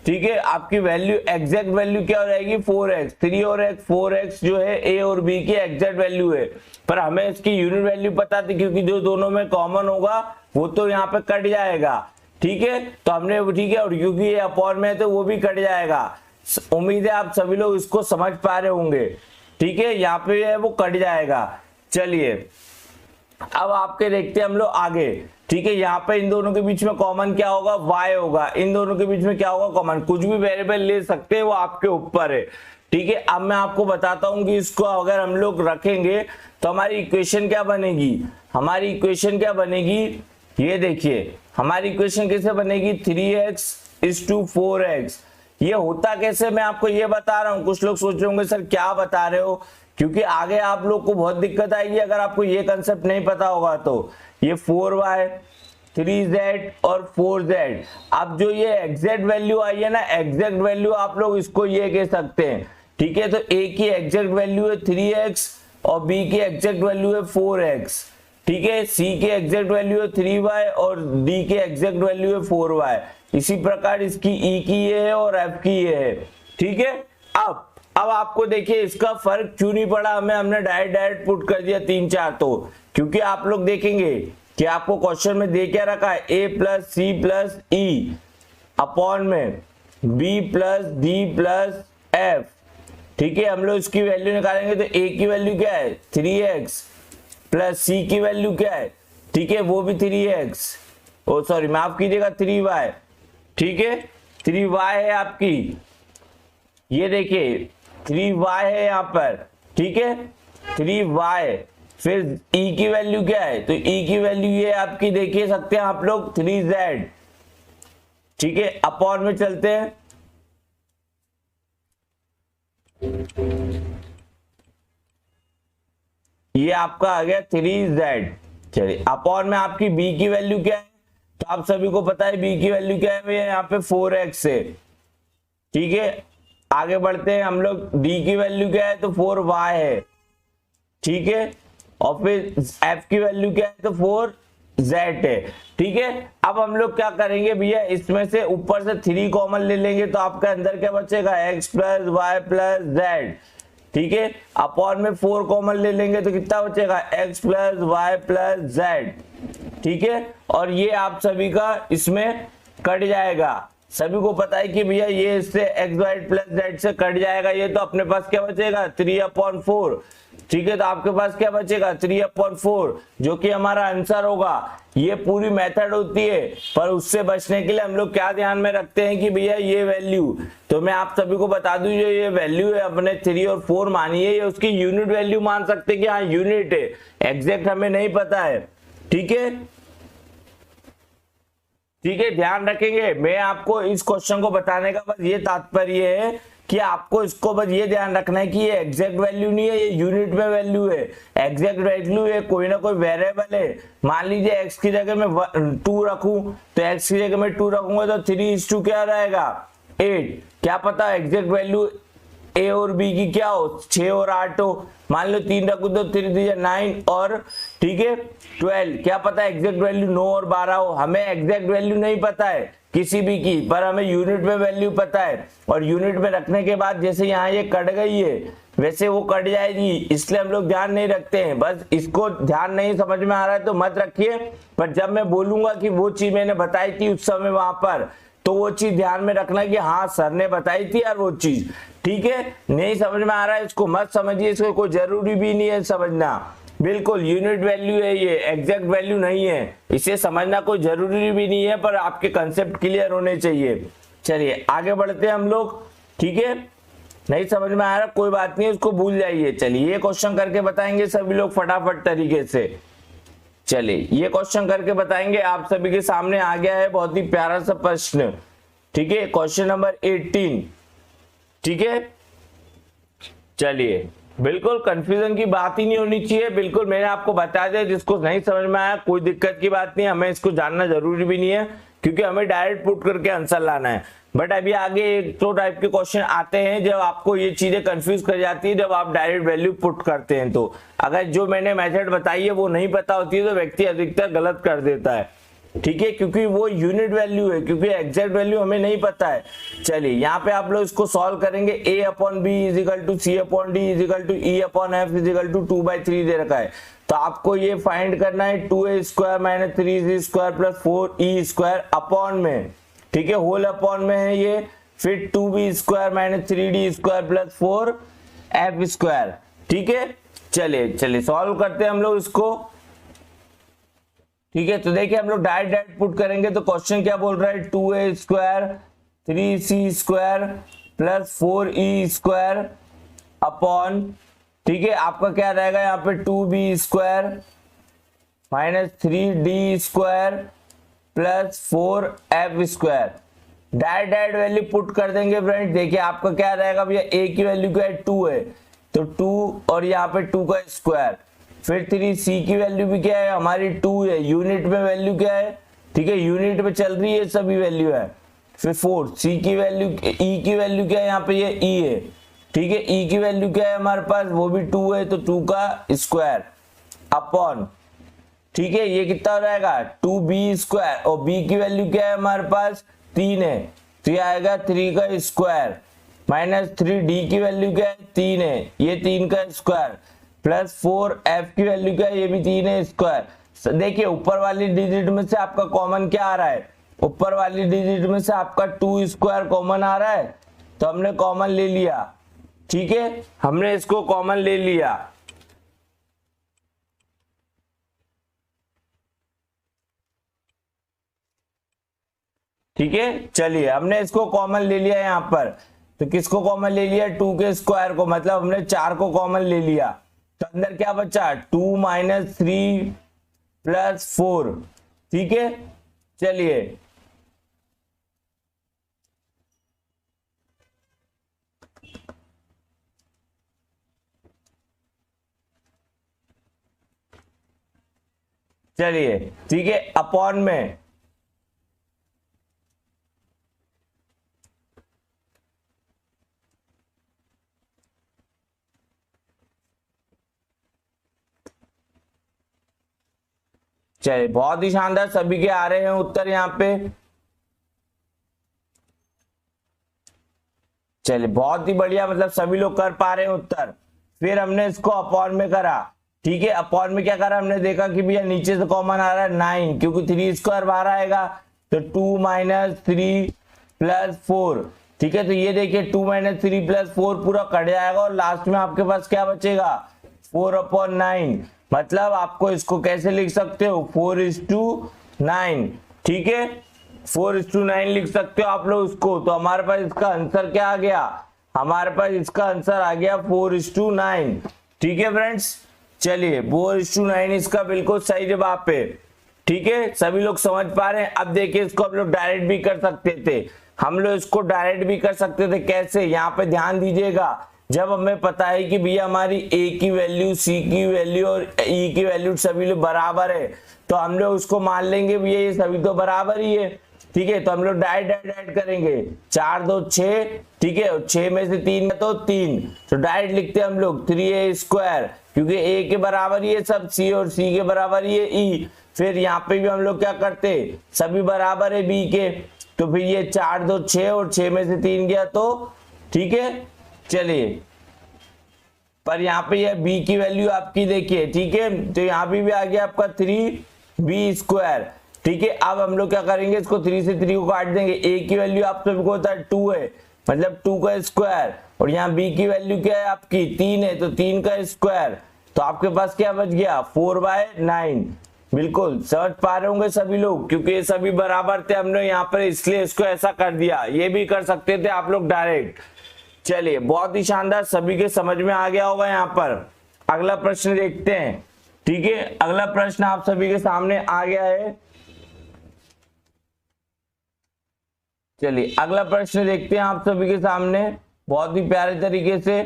Speaker 1: ठीक है आपकी वैल्यू एग्जैक्ट वैल्यू क्या हो जाएगी 4x, 3 और 4x जो है a और b की एग्जैक्ट वैल्यू है, पर हमें इसकी यूनिट वैल्यू पता थी, क्योंकि जो दोनों में कॉमन होगा वो तो यहाँ पे कट जाएगा, ठीक है, तो हमने, ठीक है, और क्योंकि ये अपॉन में है तो वो भी कट जाएगा। उम्मीद है आप सभी लोग इसको समझ पा रहे होंगे, ठीक है, यहाँ पे है वो कट जाएगा। चलिए अब आपके देखते हैं हम लोग आगे, ठीक है, यहाँ पे इन दोनों के बीच में कॉमन क्या होगा, y होगा, इन दोनों के बीच में क्या होगा कॉमन, कुछ भी वेरिएबल ले सकते हैं, वो आपके ऊपर है, ठीक है। अब मैं आपको बताता हूं कि इसको अगर हम लोग रखेंगे तो हमारी इक्वेशन क्या बनेगी, हमारी इक्वेशन क्या बनेगी, ये देखिए हमारी इक्वेशन कैसे बनेगी 3x:4x। ये होता कैसे, मैं आपको ये बता रहा हूं, कुछ लोग सोच रहे होंगे सर क्या बता रहे हो, क्योंकि आगे आप लोग को बहुत दिक्कत आएगी अगर आपको ये कंसेप्ट नहीं पता होगा। तो ये 4y 3z और 4z, अब जो ये एग्जैक्ट वैल्यू आई है ना, एग्जैक्ट वैल्यू आप लोग इसको ये कह सकते हैं, ठीक है, तो a की एग्जैक्ट वैल्यू है 3x और b की एग्जैक्ट वैल्यू है 4x, ठीक है, c की एग्जैक्ट वैल्यू है 3y और d की एग्जैक्ट वैल्यू है 4y, इसी प्रकार इसकी e की ये है और f की ये है, ठीक है। अब आपको देखिए इसका फर्क क्यों नहीं पड़ा हमें, हमने डायरेक्ट पुट कर दिया 3 4, तो क्योंकि आप लोग देखेंगे कि आपको क्वेश्चन में दे क्या रखा है a+c+e अपॉन में b+d+f, ठीक है, हम लोग इसकी वैल्यू निकालेंगे तो a की वैल्यू क्या है 3x प्लस c की वैल्यू क्या है, ठीक है, वो भी 3x, ओ सॉरी माफ कीजिएगा 3y, ठीक है, 3y है आपकी, ये देखिए 3y है यहाँ पर, ठीक है, 3y, फिर e की वैल्यू क्या है, तो e की वैल्यू ये आपकी देखिए सकते हैं आप लोग 3z, ठीक है, अपॉन में चलते हैं, ये आपका आ गया 3z, चलिए अपॉन में आपकी b की वैल्यू क्या है, तो आप सभी को पता है b की वैल्यू क्या है, यहाँ पे 4x है, ठीक है, आगे बढ़ते हैं हम लोग, d की वैल्यू क्या है तो 4y है, ठीक है, और फिर f की वैल्यू क्या है तो 4z है, ठीक है। अब हम लोग क्या करेंगे भैया, इसमें से ऊपर से 3 कॉमन ले लेंगे तो आपका अंदर क्या बचेगा x + y + z, ठीक है, अपॉन में 4 कॉमन ले लेंगे तो कितना बचेगा x + y + z, ठीक है, और ये आप सभी का इसमें कट जाएगा, सभी को पता है कि भैया ये इससे x y + z से कट जाएगा, ये तो अपने पास क्या बचेगा 3/4, ठीक है, तो आपके पास क्या बचेगा 3/4, जो कि हमारा आंसर होगा। ये पूरी मेथड होती है, पर उससे बचने के लिए हम लोग क्या ध्यान में रखते हैं कि भैया ये वैल्यू, तो मैं आप सभी को बता दूं जो ये वैल्यू है अपने 3 और 4 मानिए, ये उसकी यूनिट वैल्यू मान सकते हैं कि हाँ यूनिट है, एग्जैक्ट हमें नहीं पता है, ठीक है, ठीक है, ध्यान रखेंगे। मैं आपको इस क्वेश्चन को बताने का बस ये तात्पर्य है कि आपको इसको बस ये ध्यान रखना है कि ये एग्जैक्ट वैल्यू नहीं है, ये यूनिट में वैल्यू है। एग्जैक्ट वैल्यू है कोई ना कोई वेरिएबल है। मान लीजिए x की जगह में 2 रखूं तो x की जगह में 2 रखूंगा तो 3:2 क्या रहेगा 8। क्या पता एग्जैक्ट वैल्यू a और b की क्या हो 6 और 8 हो। मान लो 3 रखूं तो 3 9 और ठीक है 12। क्या पता एग्जैक्ट वैल्यू 9 और 12 हो। हमें एग्जैक्ट वैल्यू नहीं पता है किसी भी की, पर हमें यूनिट में वैल्यू पता है। और यूनिट में रखने के बाद जैसे यहाँ ये कट गई है वैसे वो कट जाएगी, इसलिए हम लोग ध्यान नहीं रखते हैं। बस इसको ध्यान नहीं समझ में आ रहा है तो मत रखिए, पर जब मैं बोलूंगा कि वो चीज मैंने बताई थी उस समय वहां पर, तो वो चीज ध्यान में रखना कि हाँ सर ने बताई थी यार वो चीज। ठीक है, नहीं समझ में आ रहा है इसको मत समझिए, इसको कोई जरूरी भी नहीं है समझना। बिल्कुल यूनिट वैल्यू है ये, एग्जैक्ट वैल्यू नहीं है, इसे समझना कोई जरूरी भी नहीं है, पर आपके कंसेप्ट क्लियर होने चाहिए। चलिए आगे बढ़ते हैं हम लोग। ठीक है, नहीं समझ में आ रहा कोई बात नहीं, उसको भूल जाइए। चलिए ये क्वेश्चन करके बताएंगे सभी लोग फटाफट तरीके से। चलिए ये क्वेश्चन करके बताएंगे, आप सभी के सामने आ गया है बहुत ही प्यारा सा प्रश्न। ठीक है, क्वेश्चन नंबर 18। ठीक है, चलिए बिल्कुल कंफ्यूजन की बात ही नहीं होनी चाहिए। बिल्कुल मैंने आपको बता दिया, जिसको नहीं समझ में आया कोई दिक्कत की बात नहीं, हमें इसको जानना जरूरी भी नहीं है क्योंकि हमें डायरेक्ट पुट करके आंसर लाना है। बट अभी आगे एक तो टाइप के क्वेश्चन आते हैं जब आपको ये चीजें कंफ्यूज कर जाती है, जब आप डायरेक्ट वैल्यू पुट करते हैं। तो अगर जो मैंने मेथड बताई है वो नहीं पता होती है तो व्यक्ति अधिकतर गलत कर देता है। ठीक है, क्योंकि वो यूनिट वैल्यू है, क्योंकि एग्जैक्ट वैल्यू हमें नहीं पता है। चलिए यहाँ पे आप लोग इसको सॉल्व करेंगे। a/b = c/d = e/f = 2/3 दे रखा है, तो आपको ये फाइंड करना है 2a² - 3c² + 4e² अपॉन में। ठीक है, होल अपॉन में है ये, फिर 2b² - 3d² + 4f²। ठीक है, चलिए सॉल्व करते हैं हम लोग इसको। ठीक है, तो देखिए हम लोग डायरेक्ट पुट करेंगे तो क्वेश्चन क्या बोल रहा है 2a² 3c² + 4e² अपॉन, ठीक है आपका क्या रहेगा यहाँ पे 2b² - 3d² + 4f²। Direct value put कर देंगे फ्रेंड। देखिए आपका क्या रहेगा भैया, a की वैल्यू क्या है 2 है तो 2 और यहाँ पे 2 का स्क्वायर, फिर 3c की वैल्यू भी क्या है हमारी 2 है, यूनिट में वैल्यू क्या है, ठीक है यूनिट में चल रही है सभी वैल्यू है। फिर 4 c की वैल्यू, e की वैल्यू क्या है यहाँ पे ये e है। ठीक है, e की वैल्यू क्या है हमारे पास, वो भी 2 है तो 2 का स्क्वायर अपॉन, ठीक है ये कितना हो जाएगा 2b² और b की वैल्यू क्या है हमारे पास 3 है तो ये आएगा 3 का स्क्वायर माइनस 3d की वैल्यू क्या है 3 है, ये 3 का स्क्वायर प्लस 4f की वैल्यू क्या है, ये भी 3 है स्क्वायर। देखिए ऊपर वाली डिजिट में से आपका कॉमन क्या आ रहा है, ऊपर वाली डिजिट में से आपका 2² कॉमन आ रहा है तो हमने कॉमन ले लिया। ठीक है, हमने इसको कॉमन ले लिया। ठीक है, चलिए हमने इसको कॉमन ले लिया यहाँ पर, तो किसको कॉमन ले लिया 2 के स्क्वायर को, मतलब हमने 4 को कॉमन ले लिया तो अंदर क्या बचा 2 - 3 + 4। ठीक है, चलिए ठीक है अपॉन में चलिए बहुत ही शानदार, सभी के आ रहे हैं उत्तर यहाँ पे। चलिए बहुत ही बढ़िया, मतलब सभी लोग कर पा रहे हैं उत्तर। फिर हमने इसको अपॉन में करा। ठीक है, अपॉन में क्या करा हमने देखा कि भैया नीचे से कॉमन आ रहा है 9 क्योंकि 3² बाहर आएगा तो 2 - 3 + 4। ठीक है, तो ये देखिए 2 - 3 + 4 पूरा कट जाएगा और लास्ट में आपके पास क्या बचेगा 4/9। मतलब आपको इसको कैसे लिख सकते हो 4:9। ठीक है, 4:9 लिख सकते हो आप लोग इसको। तो हमारे पास इसका आंसर क्या आ गया, हमारे पास इसका आंसर आ गया 4:9। ठीक है फ्रेंड्स, चलिए 4:9 इसका बिल्कुल सही जवाब पे। ठीक है, सभी लोग समझ पा रहे हैं। अब देखिए इसको आप लोग डायरेक्ट भी कर सकते थे, हम लोग इसको डायरेक्ट भी कर सकते थे। कैसे, यहाँ पे ध्यान दीजिएगा, जब हमें पता है कि भैया हमारी ए की वैल्यू, सी की वैल्यू और ई की वैल्यू सभी लोग बराबर है, तो हम लोग उसको मान लेंगे भैया ये सभी तो बराबर ही है। ठीक है, तो हम लोग डायरेक्ट करेंगे, 4 2 6, ठीक है, और 6 में से 3 तो 3, तो डायरेक्ट लिखते हैं हम लोग 3a², क्योंकि a के बराबर ही है सब, c और c के बराबर ही है e। फिर यहाँ पे भी हम लोग क्या करते, सभी बराबर है b के, तो फिर ये 4 2 6 और 6 में से 3 गया तो, ठीक है। चलिए, पर यहाँ पे ये b की वैल्यू आपकी देखिए, ठीक है, तो यहाँ पे भी आ गया आपका 3b²। ठीक है, अब हम लोग क्या करेंगे, इसको 3 से 3 को काट देंगे। a की वैल्यू आप सबको होता है 2 है, मतलब 2 का स्क्वायर, और यहाँ b की वैल्यू क्या है आपकी 3 है, तो 3 का स्क्वायर, तो आपके पास क्या बच गया 4/9। बिल्कुल समझ पा रहे होंगे सभी लोग, क्योंकि ये सभी बराबर थे हमने यहाँ पर, इसलिए इसको ऐसा कर दिया। ये भी कर सकते थे आप लोग डायरेक्ट। चलिए, बहुत ही शानदार, सभी के समझ में आ गया होगा। यहाँ पर अगला प्रश्न देखते हैं। ठीक है, अगला प्रश्न आप सभी के सामने आ गया है। चलिए, अगला प्रश्न देखते हैं आप सभी के सामने, बहुत ही प्यारे तरीके से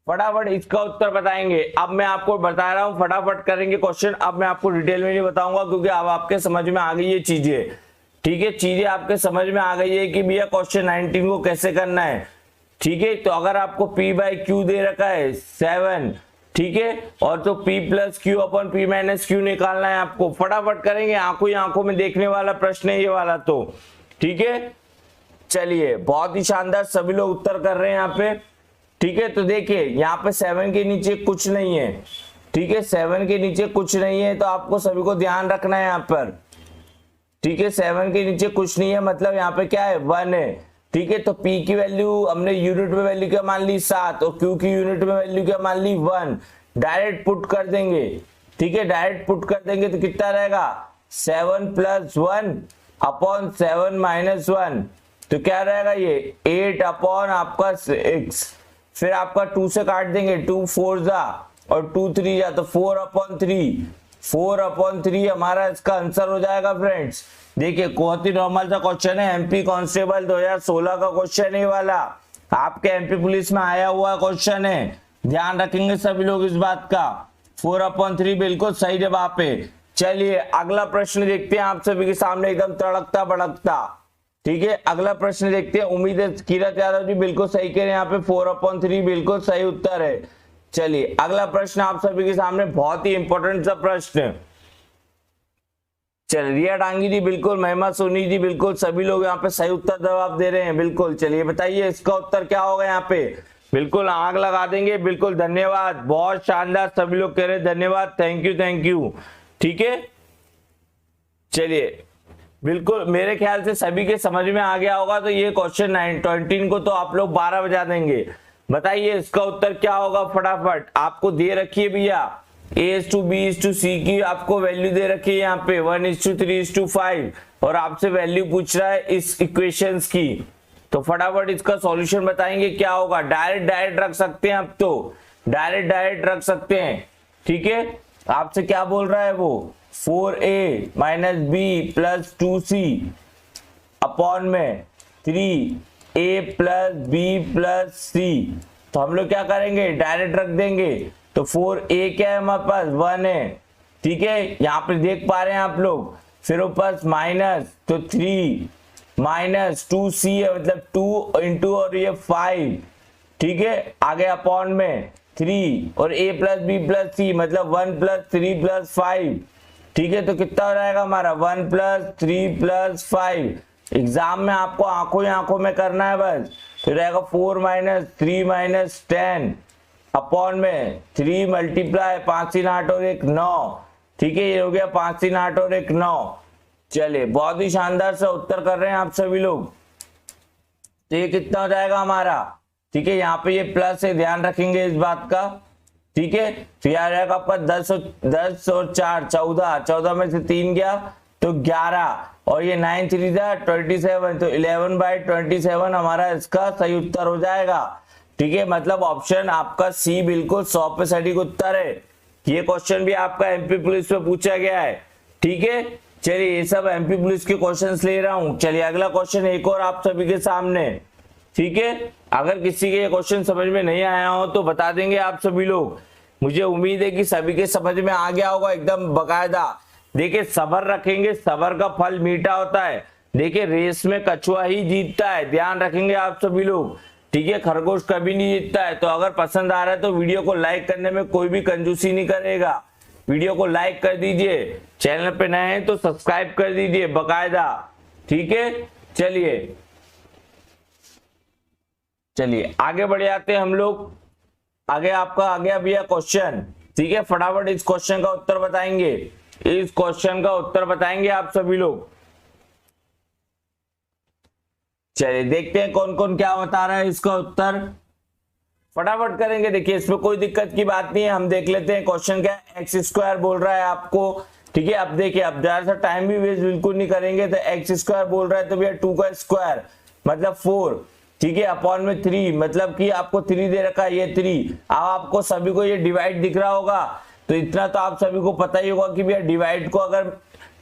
Speaker 1: फटाफट इसका उत्तर बताएंगे। अब मैं आपको बता रहा हूं, फटाफट करेंगे क्वेश्चन। अब मैं आपको डिटेल में नहीं बताऊंगा, क्योंकि अब आपके समझ में आ गई ये चीजें। ठीक है, चीजें आपके समझ में आ गई है कि भैया क्वेश्चन 19 को कैसे करना है। ठीक है, तो अगर आपको p/q दे रखा है 7, ठीक है, और तो p + q/p - q निकालना है आपको, फटाफट करेंगे। आंखों ही आंखों में देखने वाला प्रश्न है ये वाला तो। ठीक है, चलिए, बहुत ही शानदार, सभी लोग उत्तर कर रहे हैं यहाँ पे। ठीक है, तो देखिए यहाँ पे 7 के नीचे कुछ नहीं है। ठीक है, 7 के नीचे कुछ नहीं है, तो आपको सभी को ध्यान रखना है यहाँ पर। ठीक है, 7 के नीचे कुछ नहीं है, मतलब यहाँ पे क्या है 1 है। ठीक है, तो p की वैल्यू हमने यूनिट में वैल्यू क्या मान ली 7, और q की यूनिट में वैल्यू क्या मान ली 1। डायरेक्ट पुट कर देंगे। ठीक है, डायरेक्ट पुट कर देंगे तो कितना रहेगा 7 + 1/7 - 1, तो क्या रहेगा ये 8 आपका 6। फिर आपका 2 से काट देंगे, 2 4 जा और 2 3 जा, तो 4/3 हमारा इसका आंसर हो जाएगा फ्रेंड्स। देखिए, बहुत ही नॉर्मल सा क्वेश्चन है, एमपी कांस्टेबल 2016 का क्वेश्चन है वाला, आपके एमपी पुलिस में आया हुआ क्वेश्चन है, ध्यान रखेंगे सभी लोग इस बात का। 4/3 बिल्कुल सही जवाब है। चलिए, अगला प्रश्न देखते हैं आप सभी के सामने, एकदम तड़कता भड़कता। ठीक है, अगला प्रश्न देखते हैं। उम्मीद है किरत यादव जी बिल्कुल सही कह रहे हैं, यहाँ पे 4/3 बिल्कुल सही उत्तर है। चलिए, अगला प्रश्न आप सभी के सामने, बहुत ही इंपॉर्टेंट सा प्रश्न। चलिए, रिया डांगी जी बिल्कुल, महिमा सोनी जी बिल्कुल, सभी लोग यहाँ पे सही उत्तर जवाब दे रहे हैं। बिल्कुल, चलिए बताइए इसका उत्तर क्या होगा यहाँ पे। बिल्कुल आग लगा देंगे। बिल्कुल, धन्यवाद, बहुत शानदार, सभी लोग कह रहे हैं धन्यवाद, थैंक यू। ठीक है, चलिए, बिल्कुल मेरे ख्याल से सभी के समझ में आ गया होगा। तो ये क्वेश्चन 19 को तो आप लोग 12 बजा देंगे। बताइए इसका उत्तर क्या होगा, फटाफट। आपको दे रखी है भैया a/b/c की आपको वैल्यू दे रखी है यहाँ पे 1:3:5, और आपसे वैल्यू पूछ रहा है इस इक्वेशंस की। तो फटाफट इसका सॉल्यूशन बताएंगे क्या होगा। डायरेक्ट रख सकते हैं, अब तो डायरेक्ट रख सकते हैं। ठीक है, आपसे क्या बोल रहा है वो 4a - b + 2c अपॉन में 3a + b + c। तो हम लोग क्या करेंगे, डायरेक्ट रख देंगे। तो 4a क्या है हमारे पास 1 है। ठीक है, यहाँ पे देख पा रहे हैं आप लोग। फिर ऊपर माइनस, तो 3 - 2c है, मतलब 2 इंटू और ये 5। ठीक है, आगे अपॉन में 3 और a + b + c, मतलब 1 + 3 + 5। ठीक है, तो कितना हो जाएगा हमारा 1 + 3 + 5। एग्जाम में आपको आंखों ही आंखों में करना है बस। तो रहेगा 4 - 3 - 10 अपॉन में 3 मल्टीप्लाई 5 3 8 और 1 9। ठीक है, ये हो गया 5 3 8 और 1 9। चलिए, बहुत ही शानदार सा उत्तर कर रहे हैं आप सभी लोग। तो ये कितना हो जाएगा हमारा। ठीक है, यहाँ पे ये प्लस है, ध्यान रखेंगे इस बात का। ठीक है, तो यहाँ रहेगा आपका 10 और 4 14 में से 3 गया तो 11, और ये 9 3 27, तो 11/27 हमारा इसका सही उत्तर हो जाएगा। ठीक है, मतलब ऑप्शन आपका सी बिल्कुल 100% उत्तर है। ये क्वेश्चन भी आपका एमपी पुलिस में पूछा गया है। ठीक है, चलिए ये सब एमपी पुलिस के क्वेश्चंस ले रहा हूं। चलिए अगला क्वेश्चन एक और आप सभी के सामने, ठीक है। अगर किसी के ये क्वेश्चन समझ में नहीं आया हो तो बता देंगे आप सभी लोग। मुझे उम्मीद है कि सभी के समझ में आ गया होगा एकदम बकायदा। देखिए सब्र रखेंगे, सब्र का फल मीठा होता है। देखिए रेस में कछुआ ही जीतता है, ध्यान रखेंगे आप सभी लोग, ठीक है। खरगोश कभी नहीं जीतता है। तो अगर पसंद आ रहा है तो वीडियो को लाइक करने में कोई भी कंजूसी नहीं करेगा। वीडियो को लाइक कर दीजिए, चैनल पे नए हैं तो सब्सक्राइब कर दीजिए बकायदा, ठीक है। चलिए आगे बढ़ जाते हैं हम लोग। आगे आपका आ गया भैया क्वेश्चन, ठीक है। फटाफट इस क्वेश्चन का उत्तर बताएंगे, इस क्वेश्चन का उत्तर बताएंगे आप सभी लोग। चलिए देखते हैं कौन कौन क्या बता रहा है इसका उत्तर, फटाफट करेंगे। देखिए इसमें कोई दिक्कत की बात नहीं है। हम देख लेते हैं क्वेश्चन क्या है। एक्स स्क्वायर बोल रहा है आपको, ठीक है। अब देखिए अब ज्यादा सा टाइम भी वेस्ट बिल्कुल नहीं करेंगे। तो एक्स स्क्वायर बोल रहा है तो भैया 2 का स्क्वायर मतलब 4, ठीक है, अपॉन में 3, मतलब कि आपको 3 दे रखा है, ये 3। अब आपको सभी को ये डिवाइड दिख रहा होगा, तो इतना तो आप सभी को पता ही होगा कि भैया डिवाइड को अगर,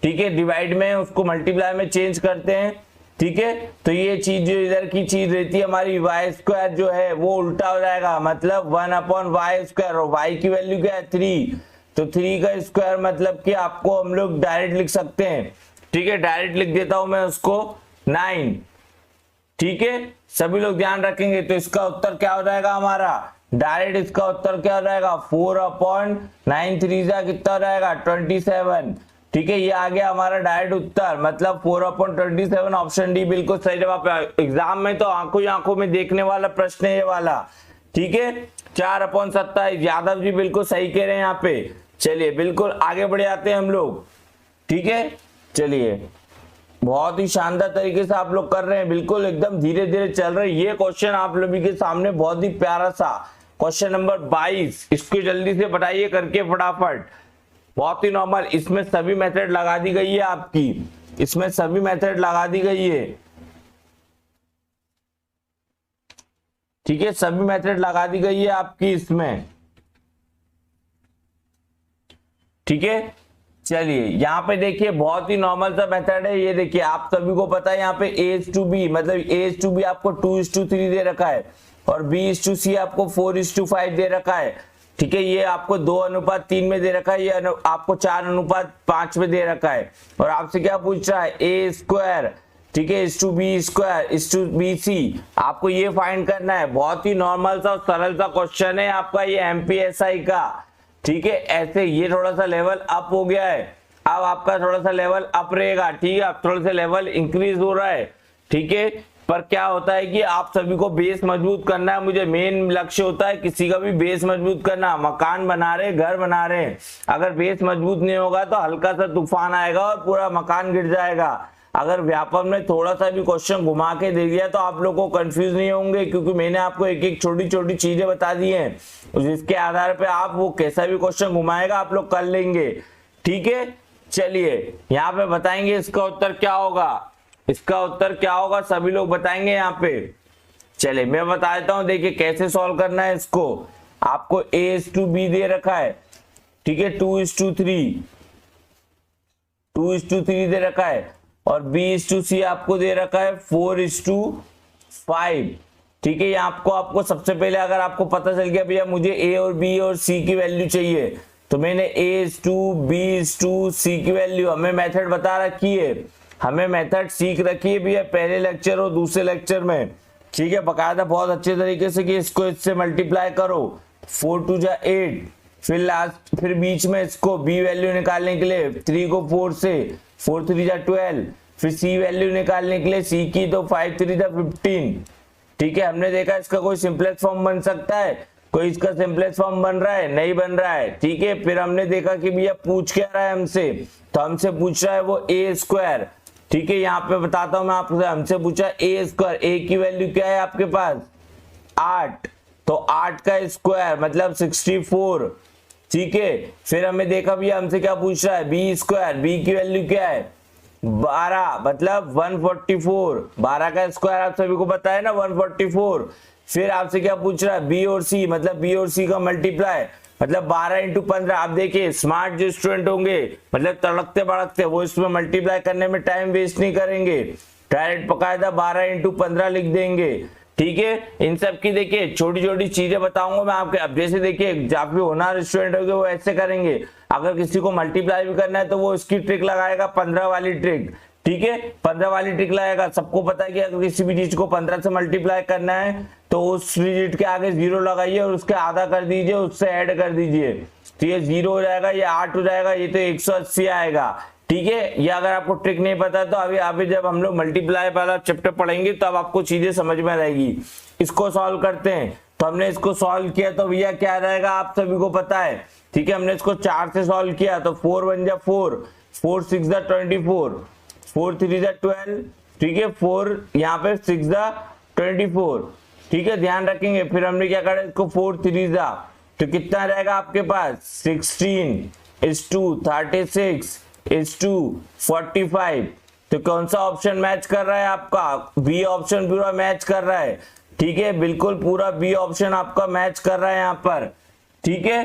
Speaker 1: ठीक है, डिवाइड में उसको मल्टीप्लाई में चेंज करते हैं, ठीक है, तो ये चीज जो इधर की चीज रहती है हमारी वाई स्क्वायर जो है वो उल्टा हो जाएगा, मतलब 1/y²। और y की वैल्यू क्या है 3, तो 3 का स्क्वायर मतलब कि आपको हम लोग डायरेक्ट लिख सकते हैं, ठीक है। डायरेक्ट लिख देता हूं मैं उसको 9, ठीक है। सभी लोग ध्यान रखेंगे। तो इसका उत्तर क्या हो जाएगा हमारा, डायरेक्ट इसका उत्तर क्या हो जाएगा 4/9 3 कितना हो जाएगा 27, ठीक है। ये आ गया हमारा डायरेक्ट उत्तर, मतलब 4/27। ऑप्शन डी बिल्कुल सही जवाब। एग्जाम में तो आंखों ही आंखों में देखने वाला प्रश्न है ये वाला, ठीक है। 4/27 यादव जी बिल्कुल सही कह रहे हैं यहाँ पे। चलिए बिल्कुल आगे बढ़ जाते हैं हम लोग, ठीक है। चलिए बहुत ही शानदार तरीके से आप लोग कर रहे हैं, बिल्कुल एकदम धीरे धीरे चल रहे हैं। ये क्वेश्चन आप लोगों के सामने बहुत ही प्यारा सा क्वेश्चन नंबर 22, इसको जल्दी से बताइए करके फटाफट। बहुत ही नॉर्मल, इसमें सभी मेथड लगा दी गई है आपकी, इसमें सभी मेथड लगा दी गई है, ठीक है। सभी मेथड लगा दी गई है आपकी इसमें, ठीक है। चलिए यहाँ पे देखिए बहुत ही नॉर्मल सा मेथड है। ये देखिए आप सभी को पता है यहाँ पे A:B मतलब A:B आपको 2:3 दे रखा है और B:C आपको 4:5 दे रखा है, ठीक है। ये आपको 2:3 में दे रखा है, ये आपको 4:5 में दे रखा है। और आपसे क्या पूछ रहा है A², ठीक है, B²/BC आपको ये फाइंड करना है। बहुत ही नॉर्मल सा और सरल सा क्वेश्चन है आपका ये MPSI का, ठीक है। ऐसे ये थोड़ा सा लेवल अप हो गया है, अब आपका थोड़ा सा लेवल अप रहेगा, ठीक है। अब थोड़ा सा लेवल इंक्रीज हो रहा है, ठीक है। पर क्या होता है कि आप सभी को बेस मजबूत करना है। मुझे मेन लक्ष्य होता है किसी का भी बेस मजबूत करना। मकान बना रहे, घर बना रहे, अगर बेस मजबूत नहीं होगा तो हल्का सा तूफान आएगा और पूरा मकान गिर जाएगा। अगर व्यापक में थोड़ा सा भी क्वेश्चन घुमा के दे दिया तो आप लोग को कंफ्यूज नहीं होंगे, क्योंकि मैंने आपको एक एक छोटी छोटी चीजें बता दी हैं, जिसके आधार पे आप वो कैसा भी क्वेश्चन घुमाएगा आप लोग कर लेंगे, ठीक है। चलिए यहाँ पे बताएंगे इसका उत्तर क्या होगा, इसका उत्तर क्या होगा सभी लोग बताएंगे यहाँ पे। चलिए मैं बता देता हूँ, देखिए कैसे सॉल्व करना है इसको। आपको A:B दे रखा है, ठीक है, 2:3 दे रखा है और B:C आपको दे रखा है 4:5, ठीक है। ये आपको सबसे पहले अगर आपको पता चल गया भैया मुझे A और B और C की वैल्यू चाहिए, तो मैंने A:2B:2C की वैल्यू हमें मेथड बता रखी है, हमें मेथड सीख रखी है भैया पहले लेक्चर और दूसरे लेक्चर में, ठीक है। बकायदा बहुत अच्छे तरीके से कि इसको इससे मल्टीप्लाई करो, 4×2 = 8, फिर बीच में इसको B वैल्यू निकालने के लिए 3 को 4 से, 4×3 = 12, फिर C वैल्यू निकालने के लिए C की तो 5×3 = 15, ठीक है। हमने देखा इसका कोई सिंपलेक्स फॉर्म बन सकता है, कोई इसका सिंपलेक्स फॉर्म बन रहा है, नहीं बन रहा है, ठीक है। फिर हमने देखा कि भैया पूछ क्या रहा है हमसे, तो हमसे पूछ रहा है वो A², ठीक है। यहाँ पे बताता हूं मैं आपको, हमसे पूछा A², A की वैल्यू क्या है आपके पास 8, तो 8 का स्क्वायर मतलब 64, ठीक है। फिर हमें देखा भैया हमसे क्या पूछ रहा है B², B की वैल्यू क्या है 12 मतलब 144, 12 का स्क्वायर आप सभी को पता है ना 144। फिर आपसे क्या पूछ रहा है B और C, मतलब B और C का मल्टीप्लाई, मतलब 12 इंटू 15। आप देखिए स्मार्ट जो स्टूडेंट होंगे मतलब तड़कते भड़कते, वो इसमें मल्टीप्लाई करने में टाइम वेस्ट नहीं करेंगे, डायरेक्ट बकायदा 12 इंटू 15 लिख देंगे। ठीक है, इन सब की देखिए छोटी छोटी चीजें बताऊंगा मैं आपके। अब जैसे देखिए जब भी होनहार स्टूडेंट होंगे वो ऐसे करेंगे, अगर किसी को मल्टीप्लाई भी करना है तो वो इसकी ट्रिक लगाएगा, 15 वाली ट्रिक। ठीक है, 15 वाली ट्रिक लगाएगा। सबको पता है कि अगर किसी भी चीज को 15 से मल्टीप्लाई करना है तो उस डिजिट के आगे 0 लगाइए और उसके आधा कर दीजिए, उससे ऐड कर दीजिए, तो ये 0 हो जाएगा, ये 8 हो जाएगा, ये तो 180 आएगा। ठीक है, ये अगर आपको ट्रिक नहीं पता तो अभी जब हम लोग मल्टीप्लाई वाला चैप्टर पढ़ेंगे तो अब आपको चीजें समझ में आएगी। इसको सॉल्व करते हैं, तो हमने इसको सॉल्व किया तो भैया क्या रहेगा आप सभी को पता है। ठीक है, हमने इसको 4 से सॉल्व किया तो 4 1 जा 4, 4 6 जा 24, 4 3 जा 12। ठीक है, 4 यहाँ पे 6 जा 24। ठीक है, ध्यान रखेंगे। फिर हमने क्या करा, इसको 4 3 जा तो कितना रहेगा आपके पास 16 is to 36 is to 45। तो कौन सा ऑप्शन मैच कर रहा है आपका, बी ऑप्शन पूरा मैच कर रहा है। ठीक है, बिल्कुल पूरा बी ऑप्शन आपका मैच कर रहा है यहाँ पर। ठीक है।